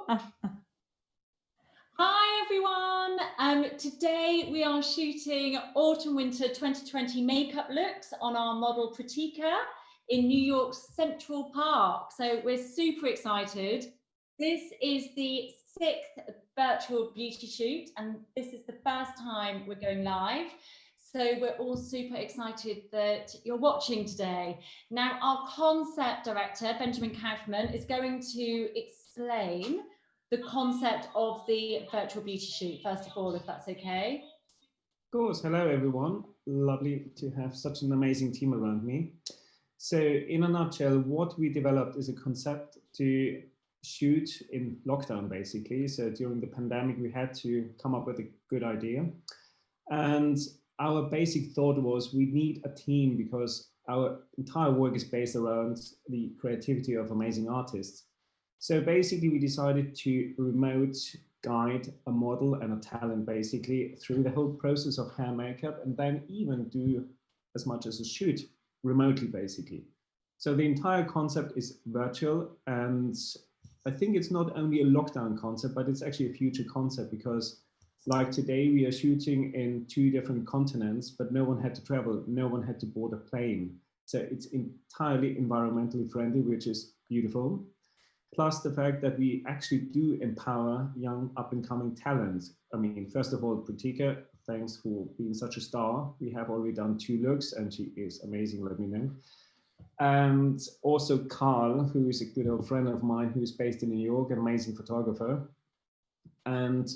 Hi everyone. Today we are shooting autumn winter 2020 makeup looks on our model Pratika in New York's Central Park. So we're super excited. This is the 6th virtual beauty shoot, and this is the first time we're going live. So we're all super excited that you're watching today. Now, our concept director, Benjamin Kaufman, is going to explain the concept of the virtual beauty shoot, first of all, if that's okay. Of course. Hello, everyone. Lovely to have such an amazing team around me. So in a nutshell, what we developed is a concept to shoot in lockdown, basically. So during the pandemic, we had to come up with a good idea. And our basic thought was we need a team because our entire work is based around the creativity of amazing artists. So basically, we decided to remote guide a model and a talent basically through the whole process of hair makeup, and then even do as much as a shoot remotely basically. So the entire concept is virtual, and I think it's not only a lockdown concept, but it's actually a future concept because like today we are shooting in 2 different continents, but no one had to travel, no one had to board a plane. So it's entirely environmentally friendly, which is beautiful. Plus the fact that we actually do empower young up-and-coming talent. I mean, first of all, Pratika, thanks for being such a star. We have already done 2 looks and she is amazing, let me know. And also Carl, who is a good old friend of mine who is based in New York, an amazing photographer. And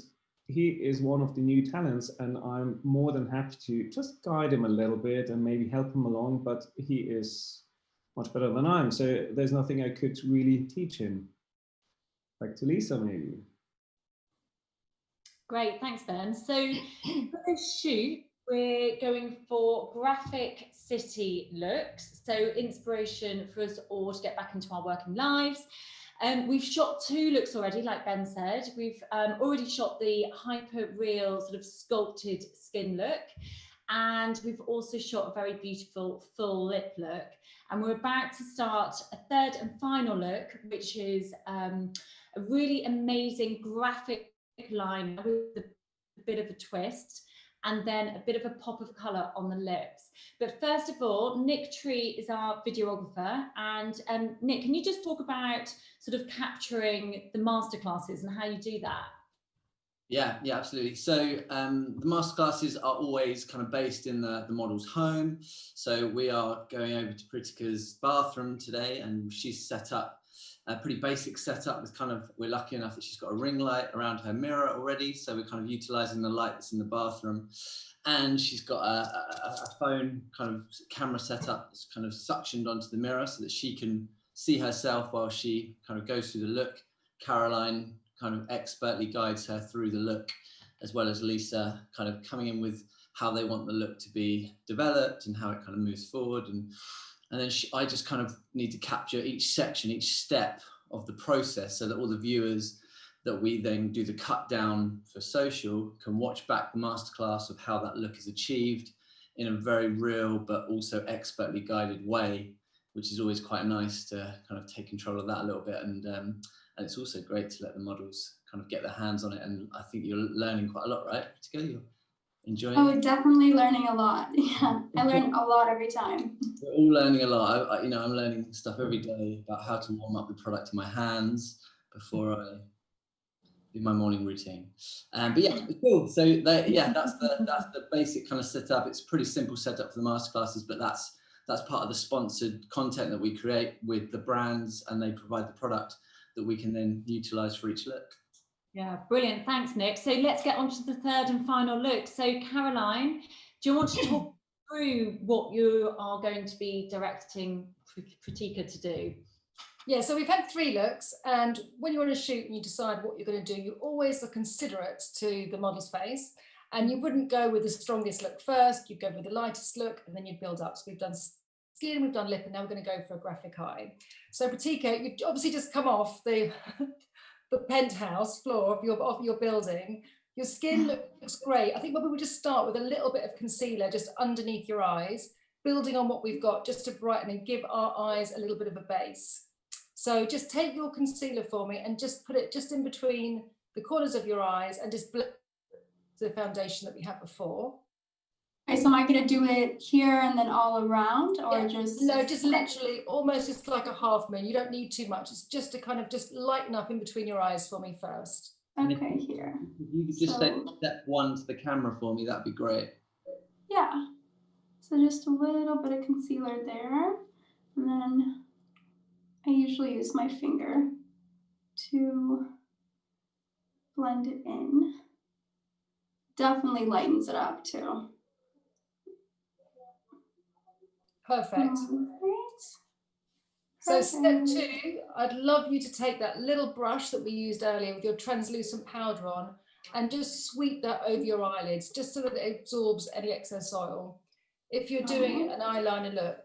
he is one of the new talents, and I'm more than happy to just guide him a little bit and maybe help him along, but he is much better than I am. So there's nothing I could really teach him. Back to Lisa, maybe. Great, thanks, Ben. So for this shoot, we're going for graphic city looks. So inspiration for us all to get back into our working lives. We've shot 2 looks already, like Ben said. We've already shot the hyper real sort of sculpted skin look. And we've also shot a very beautiful full lip look. And we're about to start a 3rd and final look, which is a really amazing graphic line with a bit of a twist and then a bit of a pop of colour on the lips. But first of all, Nick Tree is our videographer. And Nick, can you just talk about sort of capturing the masterclasses and how you do that? Yeah, absolutely. So the masterclasses are always kind of based in the model's home. So we are going over to Pratika's bathroom today, and she's set up a pretty basic setup with we're lucky enough that she's got a ring light around her mirror already. So we're kind of utilizing the light that's in the bathroom. And she's got a phone kind of camera setup that's kind of suctioned onto the mirror so that she can see herself while she kind of goes through the look. Caroline kind of expertly guides her through the look, as well as Lisa kind of coming in with how they want the look to be developed and how it kind of moves forward. And then I just kind of need to capture each section, each step of the process so that all the viewers that we then do the cut down for social can watch back the masterclass of how that look is achieved in a very real but also expertly guided way, which is always quite nice to kind of take control of that a little bit. And it's also great to let the models kind of get their hands on it. And I think you're learning quite a lot, right? You're enjoying it? Definitely learning a lot. Yeah, I learn a lot every time. We're all learning a lot. I'm learning stuff every day about how to warm up the product in my hands before I do my morning routine. But yeah, it's cool. So that's the basic kind of setup. It's a pretty simple setup for the masterclasses, but that's part of the sponsored content that we create with the brands, and they provide the product that we can then utilize for each look. Yeah, brilliant. Thanks, Nick. So let's get on to the 3rd and final look. So Caroline, do you want to talk through what you are going to be directing Pratika to do? Yeah, so we've had 3 looks, and when you want to shoot and you decide what you're going to do, you always are considerate to the model's face, and you wouldn't go with the strongest look first, you'd go with the lightest look, and then you'd build up. So we've done skin, we've done lip, and now we're going to go for a graphic eye. So Pratika, you've obviously just come off the penthouse floor of your building. Your skin looks great. I think maybe we'll just start with a little bit of concealer just underneath your eyes, building on what we've got just to brighten and give our eyes a little bit of a base. So just take your concealer for me and just put it just in between the corners of your eyes and just blend the foundation that we had before. Okay, so am I gonna do it here and then all around, or Yeah. just? No, just literally almost just like a half moon. You don't need too much. It's just to kind of just lighten up in between your eyes for me first. Okay, here. If you could just say So- step 1 to the camera for me, that'd be great. Yeah. So just a little bit of concealer there, and then I usually use my finger to blend it in. Definitely lightens it up too. Perfect. Alright. So step Perfect. 2, I'd love you to take that little brush that we used earlier with your translucent powder on and just sweep that over your eyelids, just so that it absorbs any excess oil. If you're doing an eyeliner look,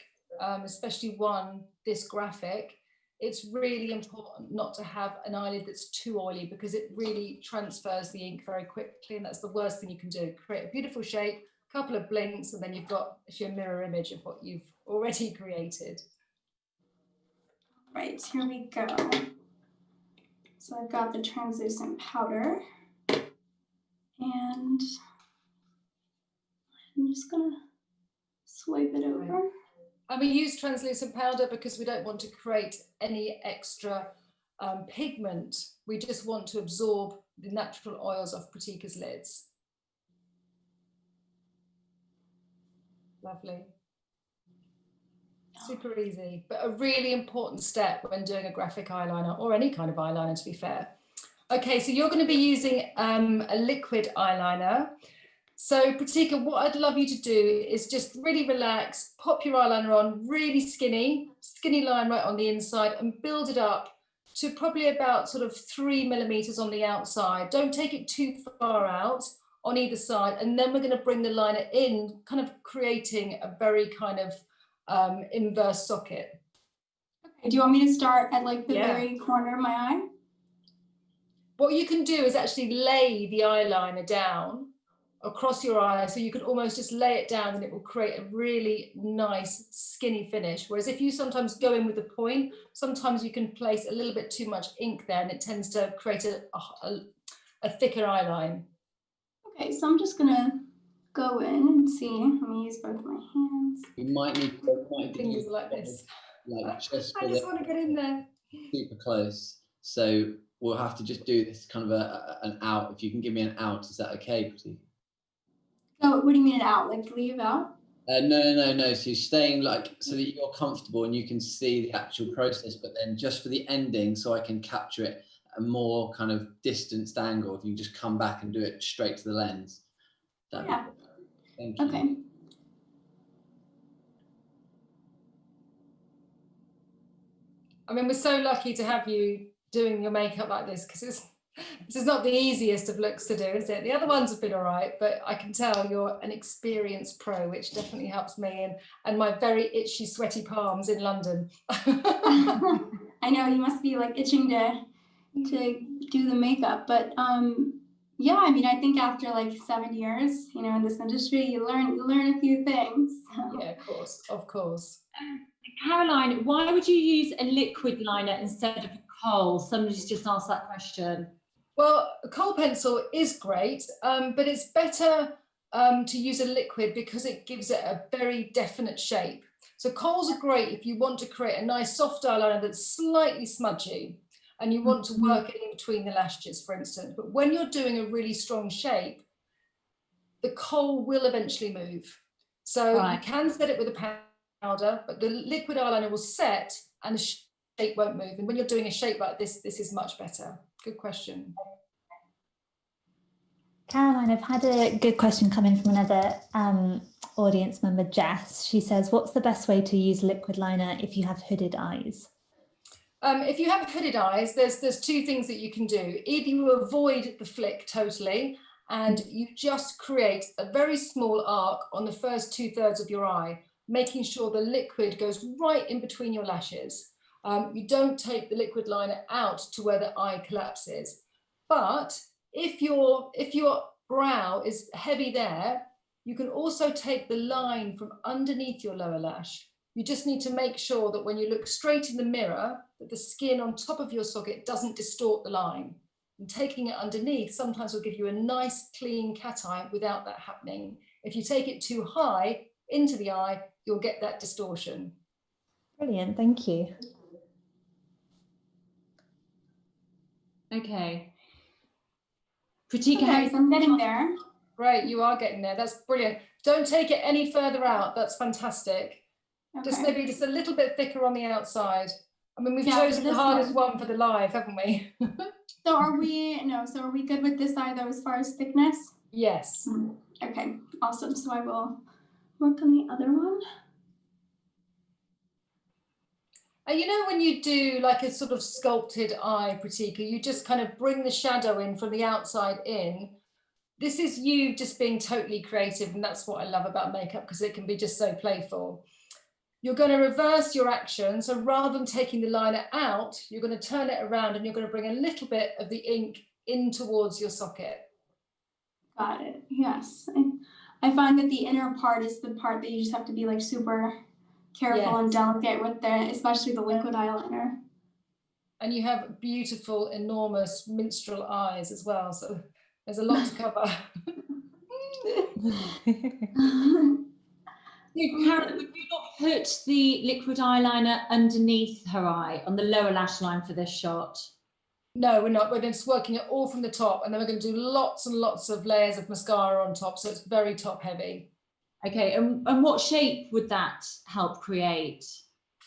especially one this graphic, it's really important not to have an eyelid that's too oily, because it really transfers the ink very quickly, and that's the worst thing you can do. Create a beautiful shape, couple of blinks, and then you've got your mirror image of what you've already created. Right, here we go. So I've got the translucent powder, and I'm just gonna swipe it over. And we use translucent powder because we don't want to create any extra pigment. We just want to absorb the natural oils off Pratika's lids. Lovely. Super easy, but a really important step when doing a graphic eyeliner, or any kind of eyeliner, to be fair. Okay, so you're going to be using a liquid eyeliner. So Pratika, what I'd love you to do is just really relax, pop your eyeliner on, really skinny line right on the inside, and build it up to probably about sort of 3 millimeters on the outside. Don't take it too far out on either side. And then we're going to bring the liner in, kind of creating a very kind of inverse socket. Okay, do you want me to start at like the Yeah. very corner of my eye? What you can do is actually lay the eyeliner down across your eye, so you can almost just lay it down and it will create a really nice skinny finish. Whereas if you sometimes go in with a point, sometimes you can place a little bit too much ink there and it tends to create a thicker eyeline. Okay, so I'm just gonna go in and see. Let me use both my hands. You might need to Fingers like this. like just I just want to get in there. super close. So we'll have to just do this kind of an out. If you can give me an out, is that okay, Pratika? Oh, what do you mean an out? Like leave out? No. So you're staying like so that you're comfortable and you can see the actual process, but then just for the ending, so I can capture it at a more kind of distanced angle. If you just come back and do it straight to the lens. That'd be Yeah. great. Thank you. Okay. I mean, we're so lucky to have you doing your makeup like this, because this is not the easiest of looks to do, is it? The other ones have been all right, but I can tell you're an experienced pro, which definitely helps me and my very itchy, sweaty palms in London. I know you must be like itching to do the makeup, but yeah, I mean, I think after like 7 years, you know, in this industry, you learn a few things. So. Yeah, of course. Caroline, why would you use a liquid liner instead of a kohl? Somebody's just asked that question. Well, a kohl pencil is great, but it's better to use a liquid because it gives it a very definite shape. So kohls are great if you want to create a nice soft eyeliner that's slightly smudgy and you want to work it in between the lashes, for instance. But when you're doing a really strong shape, the kohl will eventually move. So you can set it with a powder, but the liquid eyeliner will set and the shape won't move. And when you're doing a shape like this, this is much better. Good question. Caroline, I've had a good question come in from another audience member, Jess. She says, what's the best way to use liquid liner if you have hooded eyes? If you have hooded eyes, there's two things that you can do. Either you avoid the flick totally and you just create a very small arc on the first 2/3 of your eye, making sure the liquid goes right in between your lashes. You don't take the liquid liner out to where the eye collapses. But if your brow is heavy there, you can also take the line from underneath your lower lash You just need to make sure that when you look straight in the mirror, that the skin on top of your socket doesn't distort the line. And taking it underneath sometimes will give you a nice clean cat eye without that happening. If you take it too high into the eye, you'll get that distortion. Brilliant, thank you. Okay. Pratika, Okay, so I'm getting there. Great, you are getting there. That's brilliant. Don't take it any further out. That's fantastic. Just Okay. maybe just a little bit thicker on the outside. I mean, we've Yeah, chosen for the this hardest one for the live, haven't we? So are we good with this eye though as far as thickness? Yes. Okay, awesome. So I will work on the other one. And you know, when you do like a sort of sculpted eye, Pratika, you just kind of bring the shadow in from the outside in. This is you just being totally creative, and that's what I love about makeup, because it can be just so playful. You're going to reverse your action. So rather than taking the liner out, you're going to turn it around and you're going to bring a little bit of the ink in towards your socket. Got it. Yes. I find that the inner part is the part that you just have to be like super careful and delicate with, especially the liquid eyeliner. And you have beautiful, enormous minstrel eyes as well. So there's a lot to cover. Karen, would you not put the liquid eyeliner underneath her eye on the lower lash line for this shot? No, we're not. We're just working it all from the top, and then we're going to do lots and lots of layers of mascara on top. So it's very top heavy. Okay, and what shape would that help create?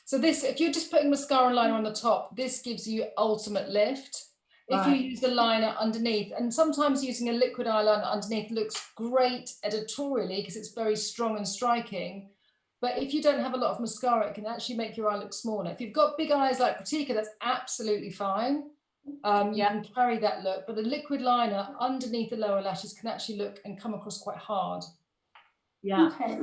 So this, if you're just putting mascara and liner on the top, this gives you ultimate lift. If you use the liner underneath, and sometimes using a liquid eyeliner underneath looks great editorially because it's very strong and striking. But if you don't have a lot of mascara, it can actually make your eye look smaller. If you've got big eyes like Pratika, that's absolutely fine. You can carry that look, but a liquid liner underneath the lower lashes can actually look and come across quite hard. Yeah. Okay.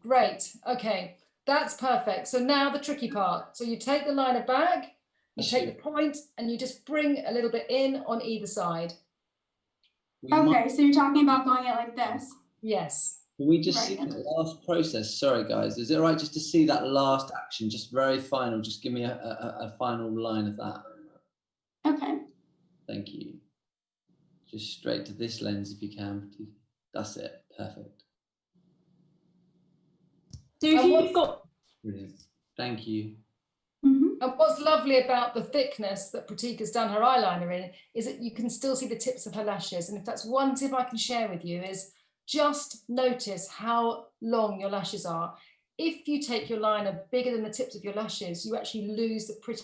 Great. Okay, that's perfect. So now the tricky part. So you take the liner back, you take the point, and you just bring a little bit in on either side. Okay, so you're talking about going it like this? Yes. Can we just see the last process? Sorry, guys. Is it all right just to see that last action, just very final? Just give me a final line of that. Okay. Thank you. Just straight to this lens if you can. That's it. Perfect. So if you've got... Brilliant. Thank you. And what's lovely about the thickness that Pratika's done her eyeliner in is that you can still see the tips of her lashes. And if that's one tip I can share with you is just notice how long your lashes are. If you take your liner bigger than the tips of your lashes, you actually lose the pretty.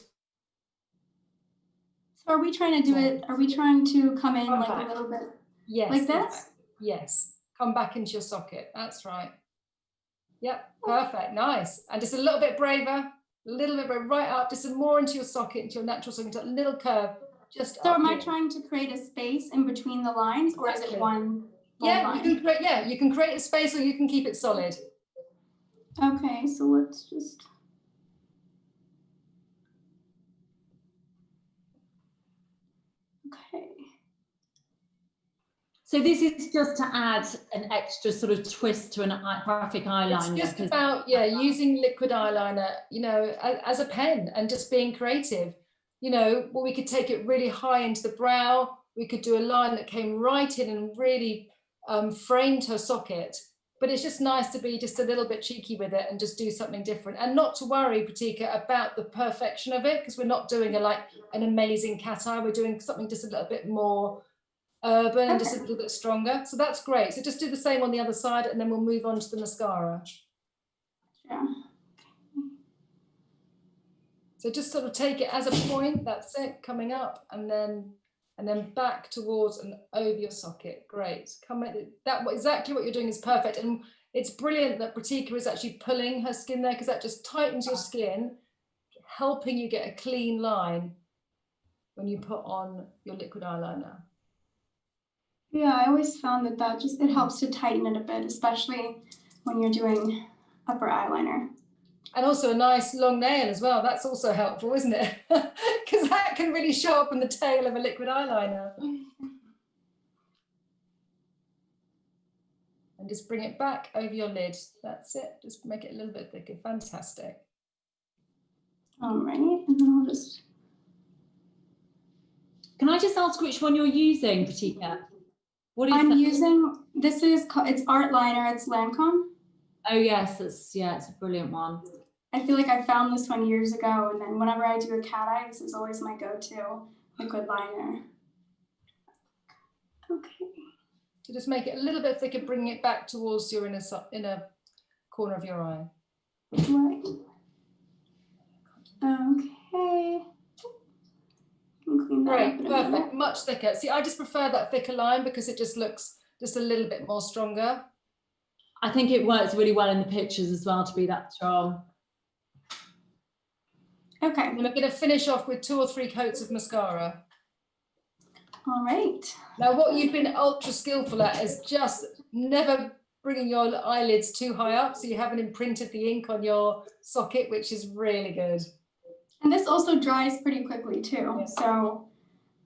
So are we trying to do it? Are we trying to come in like a little bit? Yes. Like this? Yes. Come back into your socket. That's right. Yep. Perfect. Nice. And just a little bit braver. A little bit right up, just more into your socket, into your natural socket, a little curve, just so up am here. I trying to create a space in between the lines, or is it one line? You can create a space, or you can keep it solid. Okay, so let's just. Okay. So this is just to add an extra sort of twist to an graphic eyeliner. It's just about, using liquid eyeliner, as a pen and just being creative. Well, we could take it really high into the brow. We could do a line that came right in and really framed her socket. But it's just nice to be just a little bit cheeky with it and just do something different, and not to worry, Pratika, about the perfection of it, because we're not doing an amazing cat eye. We're doing something just a little bit more urban and just a little bit stronger. So that's great. So just do the same on the other side, and then we'll move on to the mascara. Yeah. So just sort of take it as a point. That's it, coming up, and then back towards and over your socket. Great. Exactly what you're doing is perfect, and it's brilliant that Pratika is actually pulling her skin there, because that just tightens your skin, helping you get a clean line when you put on your liquid eyeliner. Yeah, I always found that it helps to tighten it a bit, especially when you're doing upper eyeliner. And also a nice long nail as well. That's also helpful, isn't it? Because that can really show up in the tail of a liquid eyeliner. and just bring it back over your lid. That's it. Just make it a little bit thicker. Fantastic. All right, and then I'll just. Can I just ask which one you're using, Pratika? What is I'm that? using, it's Art Liner, it's Lancome. Oh yes, it's a brilliant one. I feel like I found this one years ago, and then whenever I do a cat eye, this is always my go-to liquid liner. Okay. So just make it a little bit thicker, bring it back towards your inner corner of your eye. Right. Okay. Clean that Great, up in a perfect, minute. much thicker. See, I just prefer that thicker line because it just looks just a little bit more stronger. I think it works really well in the pictures as well to be that strong. Okay. And then I'm going to finish off with 2 or 3 coats of mascara. All right. Now, what you've been ultra skillful at is just never bringing your eyelids too high up, so you haven't imprinted the ink on your socket, which is really good. And this also dries pretty quickly too. Yeah. So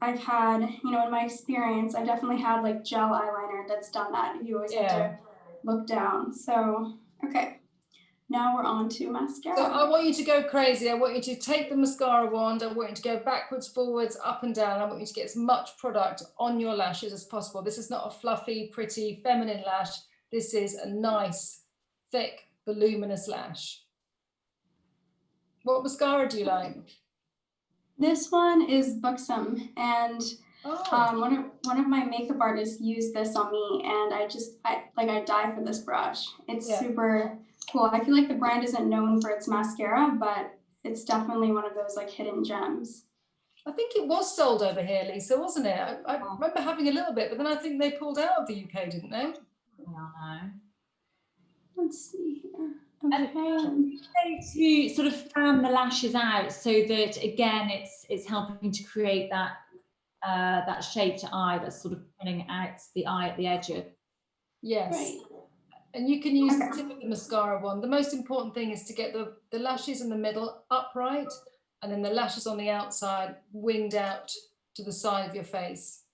I've had, in my experience, I've definitely had like gel eyeliner that's done that. You always have to look down. So, okay. Now we're on to mascara. So I want you to go crazy. I want you to take the mascara wand. I want you to go backwards, forwards, up and down. I want you to get as much product on your lashes as possible. This is not a fluffy, pretty, feminine lash. This is a nice, thick, voluminous lash. What mascara do you like? This one is Buxom, and one of my makeup artists used this on me, and I die for this brush. It's super cool. I feel like the brand isn't known for its mascara, but it's definitely one of those like hidden gems. I think it was sold over here, Lisa, wasn't it? I remember having a little bit, but then I think they pulled out of the UK, didn't they? No. Let's see here. Okay. To sort of fan the lashes out so that again it's helping to create that that shaped eye that's sort of pinning out the eye at the edges. Yes. Right. And you can use the tip of the mascara wand. The most important thing is to get the lashes in the middle upright and then the lashes on the outside winged out to the side of your face.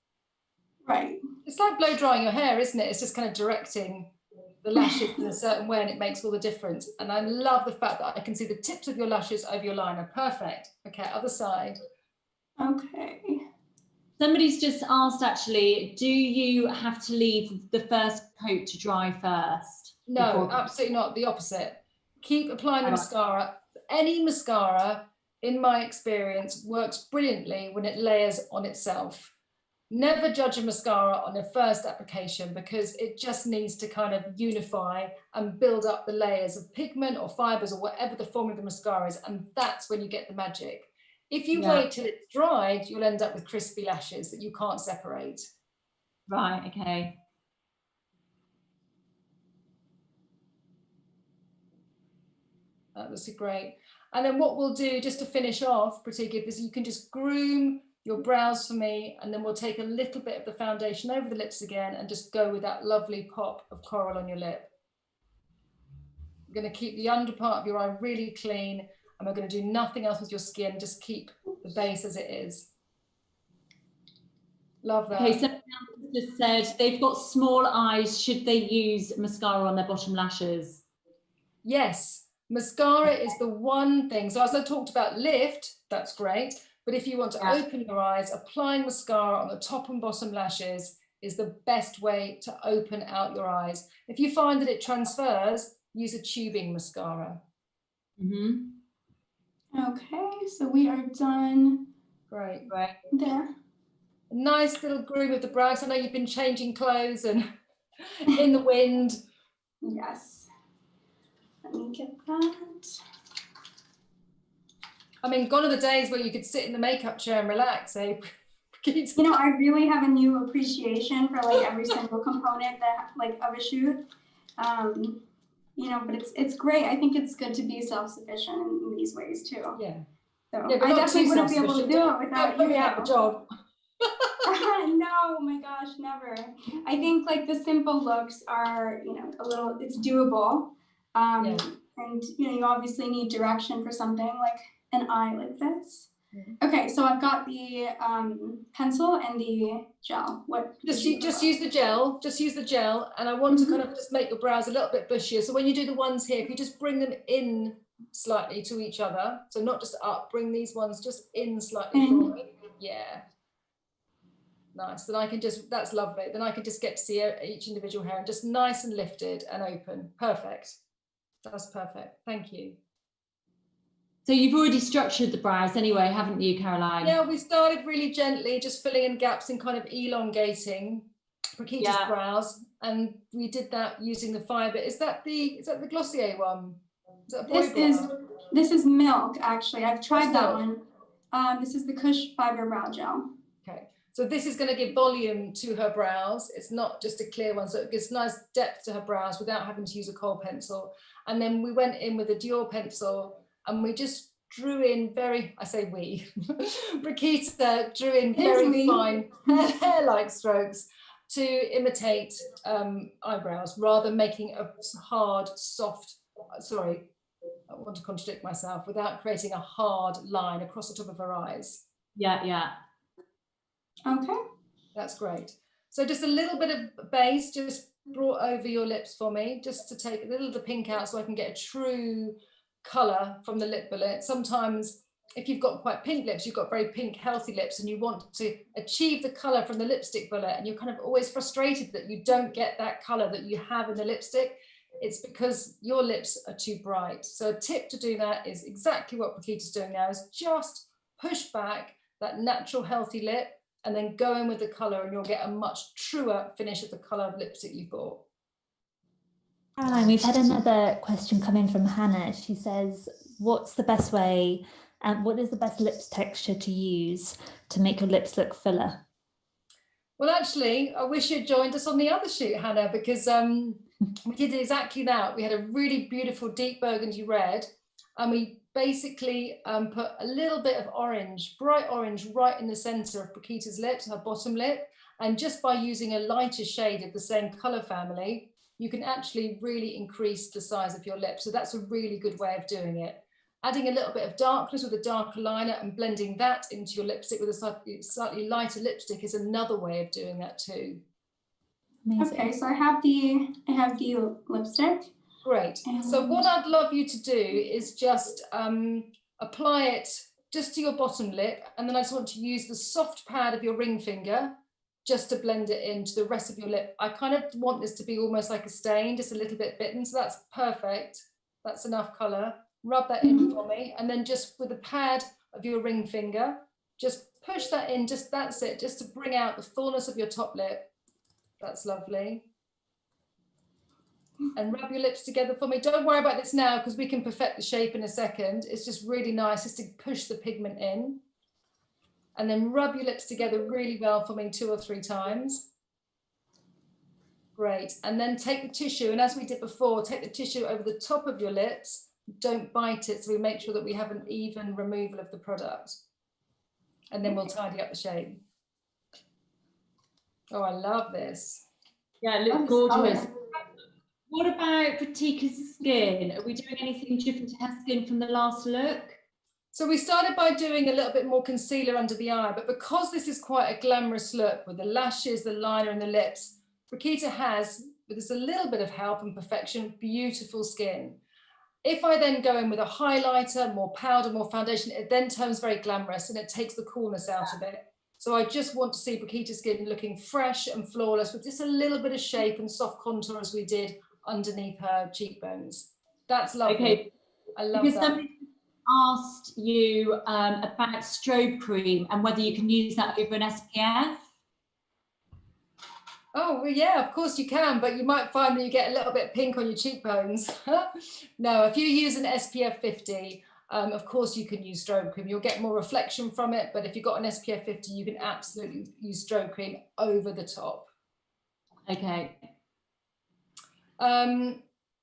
Right. It's like blow drying your hair, isn't it? It's just kind of directing the lashes in a certain way and it makes all the difference. And I love the fact that I can see the tips of your lashes over your liner. Perfect. Okay, other side. Okay. Somebody's just asked actually, do you have to leave the first coat to dry first? No, absolutely not. The opposite. Keep applying the mascara. Any mascara, in my experience, works brilliantly when it layers on itself. Never judge a mascara on a first application because it just needs to kind of unify and build up the layers of pigment or fibers or whatever the form of the mascara is, and that's when you get the magic. If you wait till it's dried, you'll end up with crispy lashes that you can't separate. Right, okay. That looks great. And then what we'll do, just to finish off, Pratika, is you can just groom your brows for me, and then we'll take a little bit of the foundation over the lips again and just go with that lovely pop of coral on your lip. We're going to keep the under part of your eye really clean, and we're going to do nothing else with your skin, just keep the base as it is. Love that. Okay, so just said they've got small eyes. Should they use mascara on their bottom lashes? Yes, mascara is the one thing. So as I talked about lift, that's great. But if you want to open your eyes, applying mascara on the top and bottom lashes is the best way to open out your eyes. If you find that it transfers, use a tubing mascara. Okay, so we are done. Great. There. A nice little groom of the brows. I know you've been changing clothes and in the wind. Yes. Let me get that. I mean, gone are the days where you could sit in the makeup chair and relax, eh? I really have a new appreciation for like every single component that of a shoot. But it's great. I think it's good to be self-sufficient in these ways too. Yeah. So yeah, I definitely wouldn't be able to do it without you. Out the job. No, my gosh, never. I think like the simple looks are, it's doable. And you obviously need direction for something like an eye like this. Okay, so I've got the pencil and the gel. What? Just use the gel. Just use the gel, and I want to kind of just make your brows a little bit bushier. So when you do the ones here, if you just bring them in slightly to each other, so not just up, bring these ones just in slightly for me. Yeah. Nice. Then I can just, that's lovely. Then I can just get to see each individual hair and just nice and lifted and open. Perfect. That's perfect. Thank you. So you've already structured the brows anyway, haven't you, Caroline? Yeah, we started really gently, just filling in gaps and kind of elongating Brigitta's brows, and we did that using the fibre. Is that the Glossier one? Is that this is Milk, actually. I've tried that one. This is the Kush Fibre Brow Gel. Okay, so this is going to give volume to her brows. It's not just a clear one, so it gives nice depth to her brows without having to use a kohl pencil. And then we went in with a Dior pencil, and we just drew in Brigitte drew in very fine hair-like strokes to imitate eyebrows, rather than making a hard, soft, sorry, I want to contradict myself, without creating a hard line across the top of her eyes. Yeah, yeah. Okay. That's great. So just a little bit of base, just brought over your lips for me, just to take a little of the pink out so I can get a true colour from the lip bullet. Sometimes if you've got quite pink lips, you've got very pink healthy lips, and you want to achieve the colour from the lipstick bullet, and you're kind of always frustrated that you don't get that colour that you have in the lipstick. It's because your lips are too bright. So a tip to do that is exactly what Brigitte's doing now, is just push back that natural healthy lip and then go in with the colour, and you'll get a much truer finish of the colour of lipstick you've bought. Caroline, we've had another question come in from Hannah. She says, what's the best way and what is the best lips texture to use to make your lips look fuller? Well, actually, I wish you'd joined us on the other shoot, Hannah, because we did exactly that. We had a really beautiful deep burgundy red, and we basically put a little bit of orange, bright orange, right in the centre of Brigitte's lips, her bottom lip. And just by using a lighter shade of the same colour family, you can actually really increase the size of your lips. So that's a really good way of doing it. Adding a little bit of darkness with a darker liner and blending that into your lipstick with a slightly lighter lipstick is another way of doing that too. Amazing. Okay, so I have the lipstick. Great. So what I'd love you to do is just apply it just to your bottom lip, and then I just want to use the soft pad of your ring finger just to blend it into the rest of your lip. I kind of want this to be almost like a stain, just a little bit bitten, so that's perfect. That's enough colour. Rub that in for me, and then just with the pad of your ring finger, just push that in, that's it, just to bring out the fullness of your top lip. That's lovely. And rub your lips together for me. Don't worry about this now, because we can perfect the shape in a second. It's just really nice just to push the pigment in. And then rub your lips together really well for me 2 or 3 times. Great. And then take the tissue, and as we did before, take the tissue over the top of your lips. Don't bite it, so we make sure that we have an even removal of the product. And then we'll tidy up the shape. Oh, I love this. Yeah, it looks gorgeous. What about Britika's skin? Are we doing anything different to her skin from the last look? So we started by doing a little bit more concealer under the eye, but because this is quite a glamorous look with the lashes, the liner and the lips, Brigitte has, with just a little bit of help and perfection, beautiful skin. If I then go in with a highlighter, more powder, more foundation, it then turns very glamorous and it takes the coolness out of it. So I just want to see Brigitte's skin looking fresh and flawless with just a little bit of shape and soft contour as we did underneath her cheekbones. That's lovely. Okay. I love that. Somebody asked you about strobe cream and whether you can use that over an SPF. Oh, well, yeah, of course you can, but you might find that you get a little bit pink on your cheekbones. No, if you use an SPF 50, of course you can use strobe cream. You'll get more reflection from it, but if you've got an SPF 50, you can absolutely use strobe cream over the top. Okay.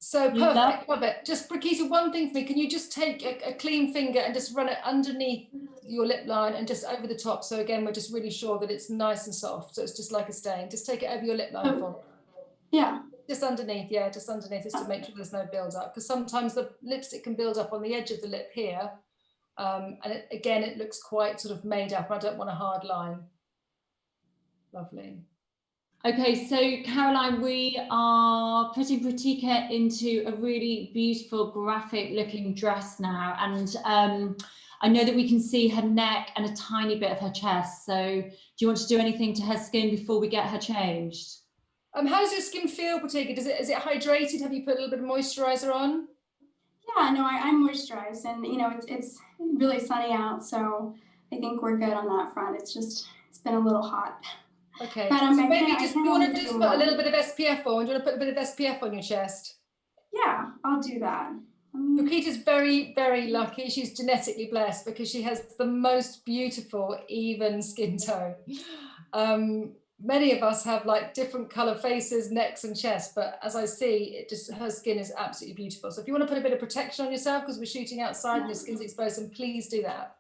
So perfect, love it. Just Brigitte, one thing for me, can you just take a clean finger and just run it underneath your lip line and just over the top? So again, we're just really sure that it's nice and soft. So it's just like a stain. Just take it over your lip line for me. Yeah. Just underneath, yeah, just underneath, just to make sure there's no build up. Because sometimes the lipstick can build up on the edge of the lip here. And again, it looks quite sort of made up. I don't want a hard line. Lovely. Okay, so Caroline, we are putting Pratika into a really beautiful graphic looking dress now. And I know that we can see her neck and a tiny bit of her chest. So do you want to do anything to her skin before we get her changed? How does your skin feel, Pratika? Is it hydrated? Have you put a little bit of moisturizer on? Yeah, no, I'm moisturized, and you know it's really sunny out, so I think we're good on that front. It's been a little hot. Okay, but so maybe do you want to just do put a little bit of SPF on? Do you want to put a bit of SPF on your chest? Yeah, I'll do that. Prakita's very, very lucky. She's genetically blessed because she has the most beautiful, even skin tone. Many of us have like different color faces, necks and chests, but as I see, her skin is absolutely beautiful. So if you want to put a bit of protection on yourself because we're shooting outside and your skin's exposed, then please do that.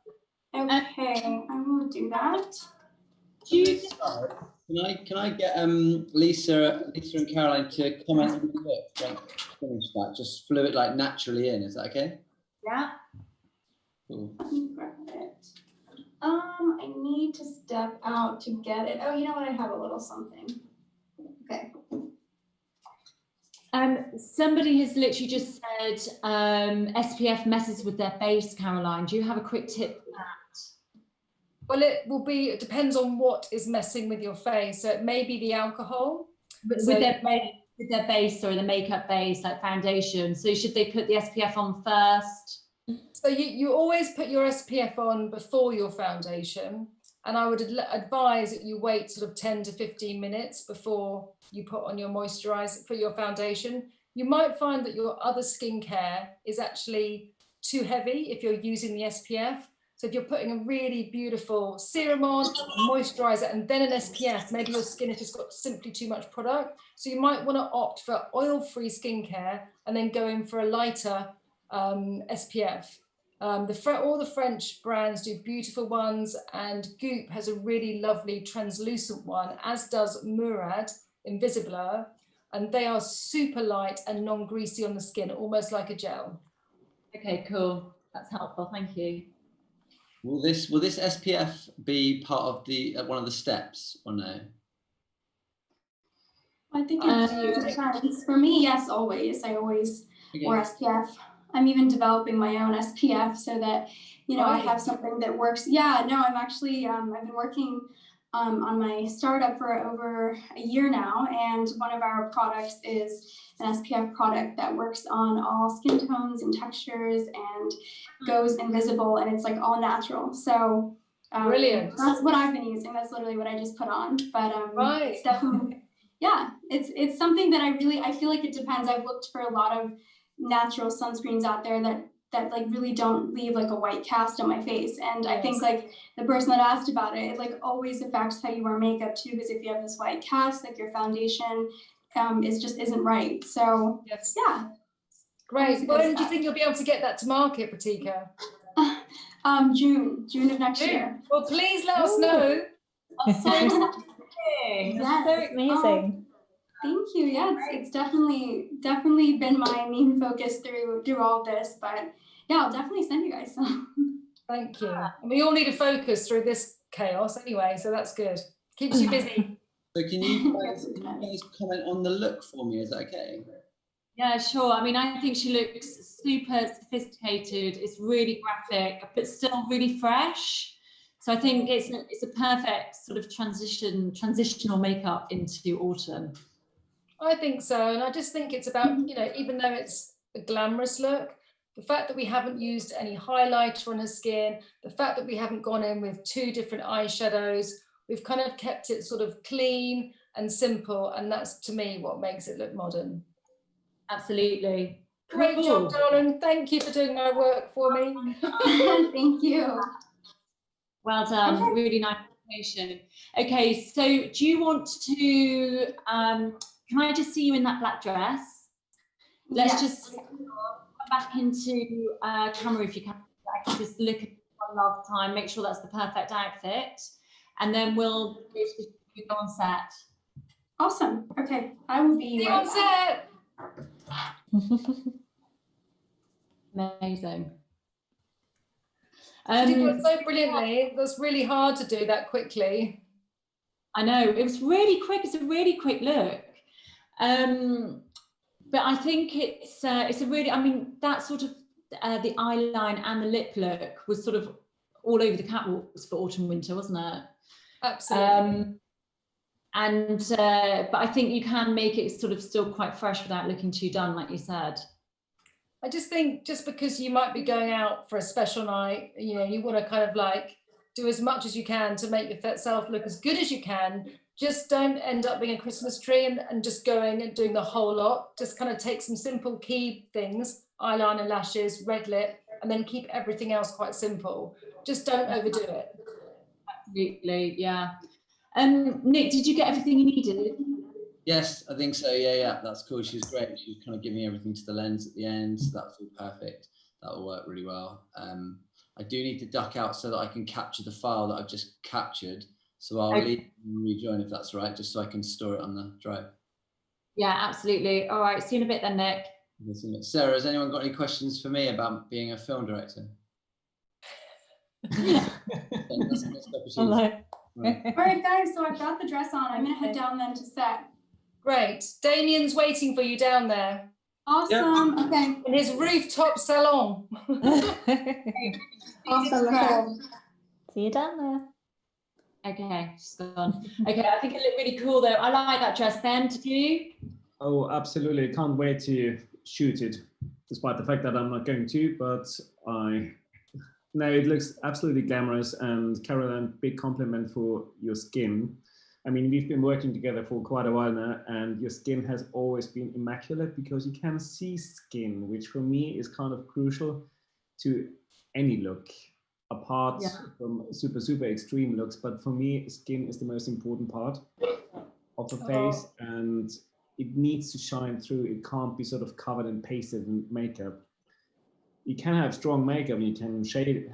Okay, I will do that. Can I get Lisa and Caroline to comment on the look? Finish that, just flew it like naturally in. Is that okay? Yeah. Cool. Let me grab it. I need to step out to get it. Oh, you know what? I have a little something. Okay. Somebody has literally just said SPF messes with their base, Caroline. Do you have a quick tip for that? Well, it depends on what is messing with your face. So it may be the alcohol. With their base or the makeup base, like foundation. So should they put the SPF on first? So you always put your SPF on before your foundation. And I would advise that you wait sort of 10 to 15 minutes before you put on your moisturizer for your foundation. You might find that your other skincare is actually too heavy if you're using the SPF. So if you're putting a really beautiful serum on, moisturizer, and then an SPF, maybe your skin has just got simply too much product. So you might want to opt for oil-free skincare and then go in for a lighter SPF. All the French brands do beautiful ones, and Goop has a really lovely translucent one, as does Murad Invisiblur, and they are super light and non-greasy on the skin, almost like a gel. Okay, cool. That's helpful. Thank you. Will this SPF be part of the one of the steps or no? I think it depends. For me, yes, always. I always wear SPF. I'm even developing my own SPF so that, you know, I have something that works. Yeah, no, I'm actually, I've been working on my startup for over a year now, and one of our products is an SPF product that works on all skin tones and textures and goes invisible, and it's like all natural. So brilliant. That's what I've been using. That's literally what I just put on. But it's definitely, yeah, it's something that I feel like it depends. I've looked for a lot of natural sunscreens out there that like really don't leave like a white cast on my face. And I think like the person that asked about it, it like always affects how you wear makeup too, because if you have this white cast, like your foundation isn't right. So yeah. Great. When do you think you'll be able to get that to market, Pratika? June of next year. Well, please let us know. That's so amazing. Thank you. Yeah, it's definitely been my main focus through all this. But yeah, I'll definitely send you guys some. Thank you. And we all need a focus through this chaos anyway, so that's good. Keeps you busy. So can you guys comment on the look for me? Is that okay? Yeah, sure. I mean, I think she looks super sophisticated. It's really graphic, but still really fresh. So I think it's a perfect sort of transitional makeup into autumn. I think so. And I just think it's about, you know, even though it's a glamorous look, the fact that we haven't used any highlighter on her skin, the fact that we haven't gone in with 2 different eyeshadows, we've kind of kept it sort of clean and simple. And that's, to me, what makes it look modern. Absolutely. Great job, darling. Thank you for doing my work for me. Thank you. Well done. Okay. Really nice information. Okay, so do you want to, can I just see you in that black dress? Let's just come back into camera if you can. I can just look at it one last time, make sure that's the perfect outfit, and then we'll go on set. Awesome. Okay, I will be on set. Amazing. You did it so brilliantly. That's really hard to do that quickly. I know, it was really quick. It's a really quick look. But I think it's a really, I mean, that sort of the eyeline and the lip look was sort of all over the catwalks for autumn winter, wasn't it? Absolutely. But I think you can make it sort of still quite fresh without looking too done, like you said. I just think just because you might be going out for a special night, you know, you want to kind of like do as much as you can to make yourself look as good as you can. Just don't end up being a Christmas tree and just going and doing the whole lot. Just kind of take some simple key things, eyeliner, lashes, red lip, and then keep everything else quite simple. Just don't overdo it. Absolutely, yeah. Nick, did you get everything you needed? Yes, I think so. Yeah, that's cool. She was great. She was kind of giving everything to the lens at the end. So that's all perfect. That will work really well. I do need to duck out so that I can capture the file that I've just captured. So I'll leave and rejoin if that's right, just so I can store it on the drive. Yeah, absolutely. All right, see you in a bit then, Nick. Sarah, has anyone got any questions for me about being a film director? Hello. Right. All right, guys, so I've got the dress on. I'm gonna head down then to set. Great. Damien's waiting for you down there Awesome. Okay. in his rooftop salon. Awesome. See you down there. Okay, she's gone. Okay, I think it looked really cool though. I like that dress. Ben, did you? Oh, absolutely. Can't wait to shoot it, despite the fact that I'm not going to, but no, it looks absolutely glamorous. And Caroline, big compliment for your skin. I mean, we've been working together for quite a while now, and your skin has always been immaculate because you can see skin, which for me is kind of crucial to any look, apart from super extreme looks. But for me, skin is the most important part of the face, and it needs to shine through. It can't be sort of covered and pasted in makeup. You can have strong makeup, you can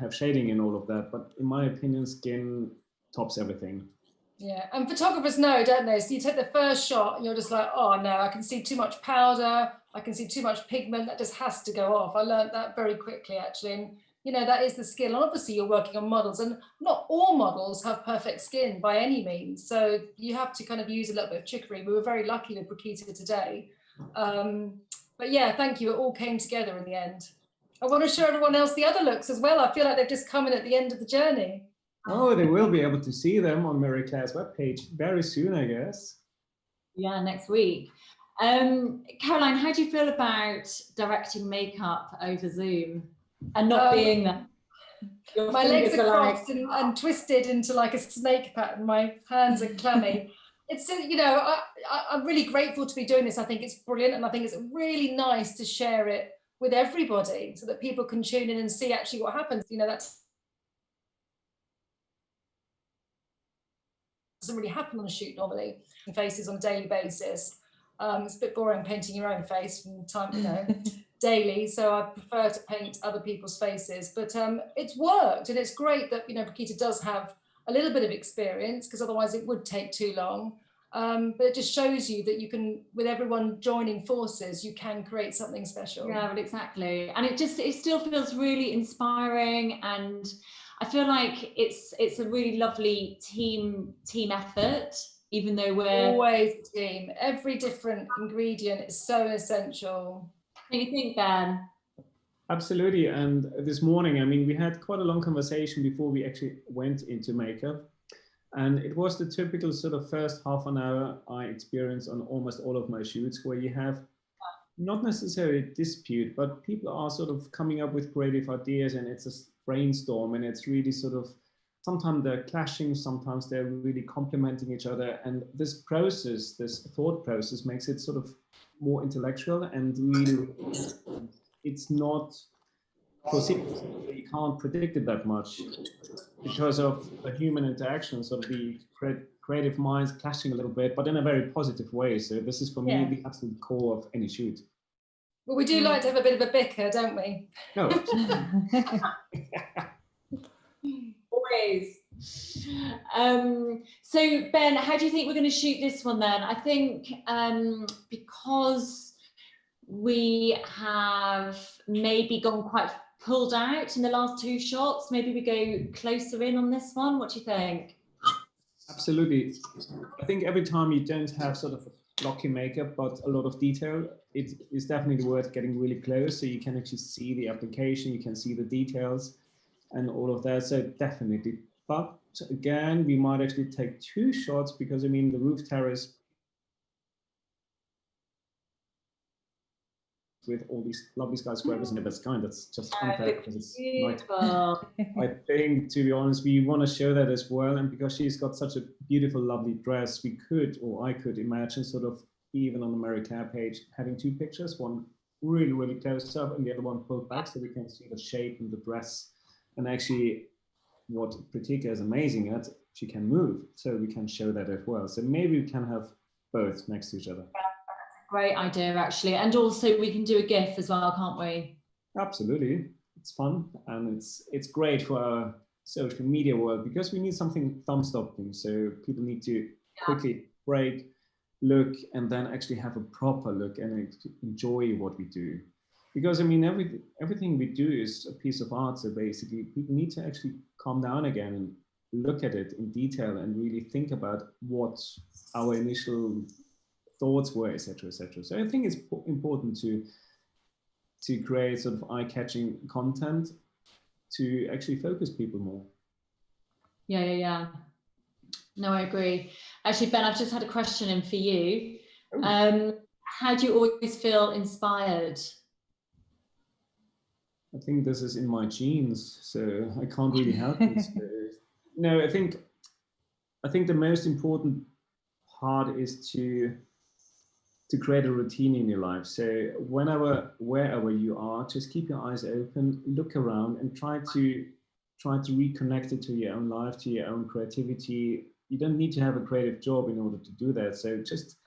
have shading and all of that, but in my opinion, skin tops everything. Yeah, and photographers know, don't they? So you take the first shot and you're just like, oh no, I can see too much powder, I can see too much pigment, that just has to go off. I learned that very quickly, actually. And you know, that is the skill. And obviously you're working on models, and not all models have perfect skin by any means. So you have to kind of use a little bit of trickery. We were very lucky with Brigida today. But yeah, thank you. It all came together in the end. I want to show everyone else the other looks as well. I feel like they've just come in at the end of the journey. Oh, they will be able to see them on Marie Claire's webpage very soon, I guess. Yeah, next week. Caroline, how do you feel about directing makeup over Zoom and not being there? My legs are crossed and twisted into like a snake pattern. My hands are clammy. It's, you know, I'm really grateful to be doing this. I think it's brilliant, and I think it's really nice to share it with everybody so that people can tune in and see actually what happens. You know, that's doesn't really happen on a shoot normally. Faces on a daily basis. It's a bit boring painting your own face from time, you know, daily. So I prefer to paint other people's faces. But it's worked, and it's great that, you know, Brigida does have a little bit of experience, because otherwise it would take too long. But it just shows you that you can, with everyone joining forces, you can create something special. Yeah, well, exactly. And it still feels really inspiring, and I feel like it's a really lovely team effort, even though we're always a team. Every different ingredient is so essential. What do you think, Ben? Absolutely. And this morning, I mean, we had quite a long conversation before we actually went into makeup. And it was the typical sort of first half an hour I experience on almost all of my shoots, where you have not necessarily a dispute, but people are sort of coming up with creative ideas, and it's a brainstorm, and it's really sort of, sometimes they're clashing, sometimes they're really complementing each other. And this process, this thought process, makes it sort of more intellectual, and really, it's not foreseeable. You can't predict it that much because of the human interaction, sort of the creative minds clashing a little bit, but in a very positive way. So this is for me the absolute core of any shoot. Well, we do like to have a bit of a bicker, don't we? No. Always. So Ben, how do you think we're going to shoot this one then? I think because we have maybe gone quite pulled out in the last 2 shots? Maybe we go closer in on this one. What do you think? Absolutely. I think every time you don't have sort of a blocky makeup, but a lot of detail, it is definitely worth getting really close so you can actually see the application, you can see the details and all of that. So definitely. But again, we might actually take 2 shots because I mean, the roof terrace with all these lovely skyscrapers in the sky, that's just unfair because it's night. I think, to be honest, we want to show that as well. And because she's got such a beautiful, lovely dress, we could, or I could imagine sort of even on the Mary Claire page, having 2 pictures, one really, really close up and the other one pulled back so we can see the shape and the dress. And actually what Pritika is amazing at, she can move. So we can show that as well. So maybe we can have both next to each other. Great idea, actually. And also we can do a GIF as well, can't we? Absolutely. It's fun and it's great for our social media world because we need something thumb-stopping. So people need to quickly break, look, and then actually have a proper look and enjoy what we do. Because I mean, everything we do is a piece of art. So basically people need to actually calm down again and look at it in detail and really think about what our initial thoughts were, etc., etc. So I think it's important to create sort of eye-catching content to actually focus people more. Yeah. No, I agree. Actually, Ben, I've just had a question in for you. How do you always feel inspired? I think this is in my genes, so I can't really help it. No, I think the most important part is to create a routine in your life. So wherever you are, just keep your eyes open, look around and try to reconnect it to your own life, to your own creativity. You don't need to have a creative job in order to do that. So just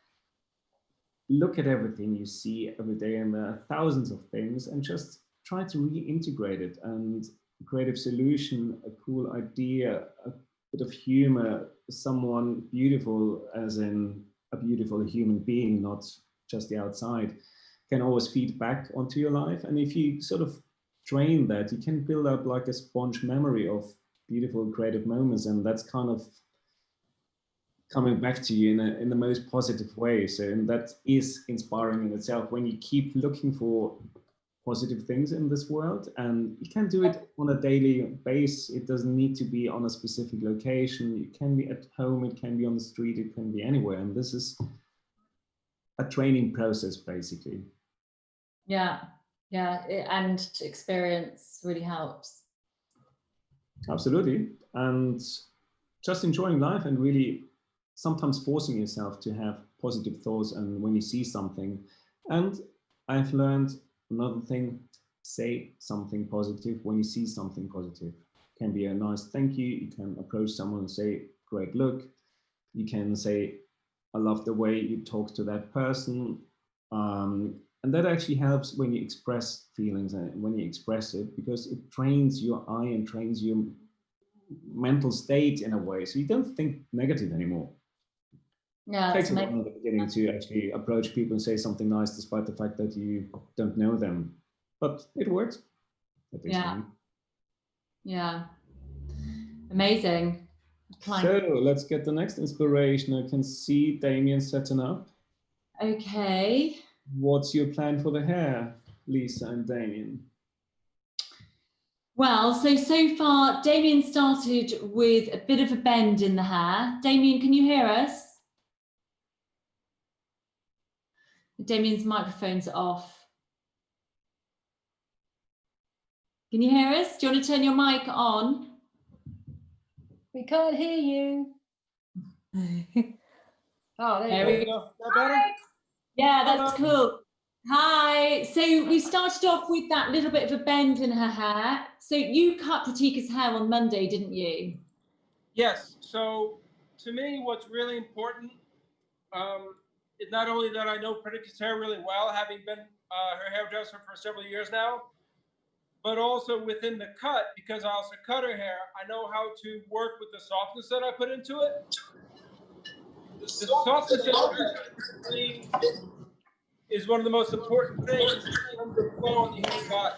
look at everything you see every day, and there are thousands of things, and just try to reintegrate it and creative solution, a cool idea, a bit of humor, someone beautiful as in a beautiful human being, not just the outside, can always feed back onto your life. And if you sort of train that, you can build up like a sponge memory of beautiful creative moments, and that's kind of coming back to you in the most positive way. So, and that is inspiring in itself when you keep looking for positive things in this world, and you can do it on a daily basis. It doesn't need to be on a specific location. It can be at home, it can be on the street, it can be anywhere. And this is a training process, basically. Yeah, and experience really helps. Absolutely. And just enjoying life and really sometimes forcing yourself to have positive thoughts. And when you see something, and I've learned another thing, say something positive when you see something positive. It can be a nice thank you. You can approach someone and say, great look. You can say, I love the way you talk to that person. And that actually helps when you express feelings and when you express it, because it trains your eye and trains your mental state in a way. So you don't think negative anymore. Yeah, it takes a while in the beginning to actually approach people and say something nice, despite the fact that you don't know them. But it works. Yeah. Amazing. So let's get the next inspiration. I can see Damien setting up. Okay. What's your plan for the hair, Lisa and Damien? Well, so far, Damien started with a bit of a bend in the hair. Damien, can you hear us? Damien's microphone's off. Can you hear us? Do you want to turn your mic on? We can't hear you. Oh, there we go. Yeah, that's cool. Hi. So we started off with that little bit of a bend in her hair. So you cut Pratika's hair on Monday, didn't you? Yes. So to me, what's really important is not only that I know Pratika's hair really well, having been her hairdresser for several years now, but also within the cut, because I also cut her hair, I know how to work with the softness that I put into it. The softness is one of the most important things in terms of flow on the human body.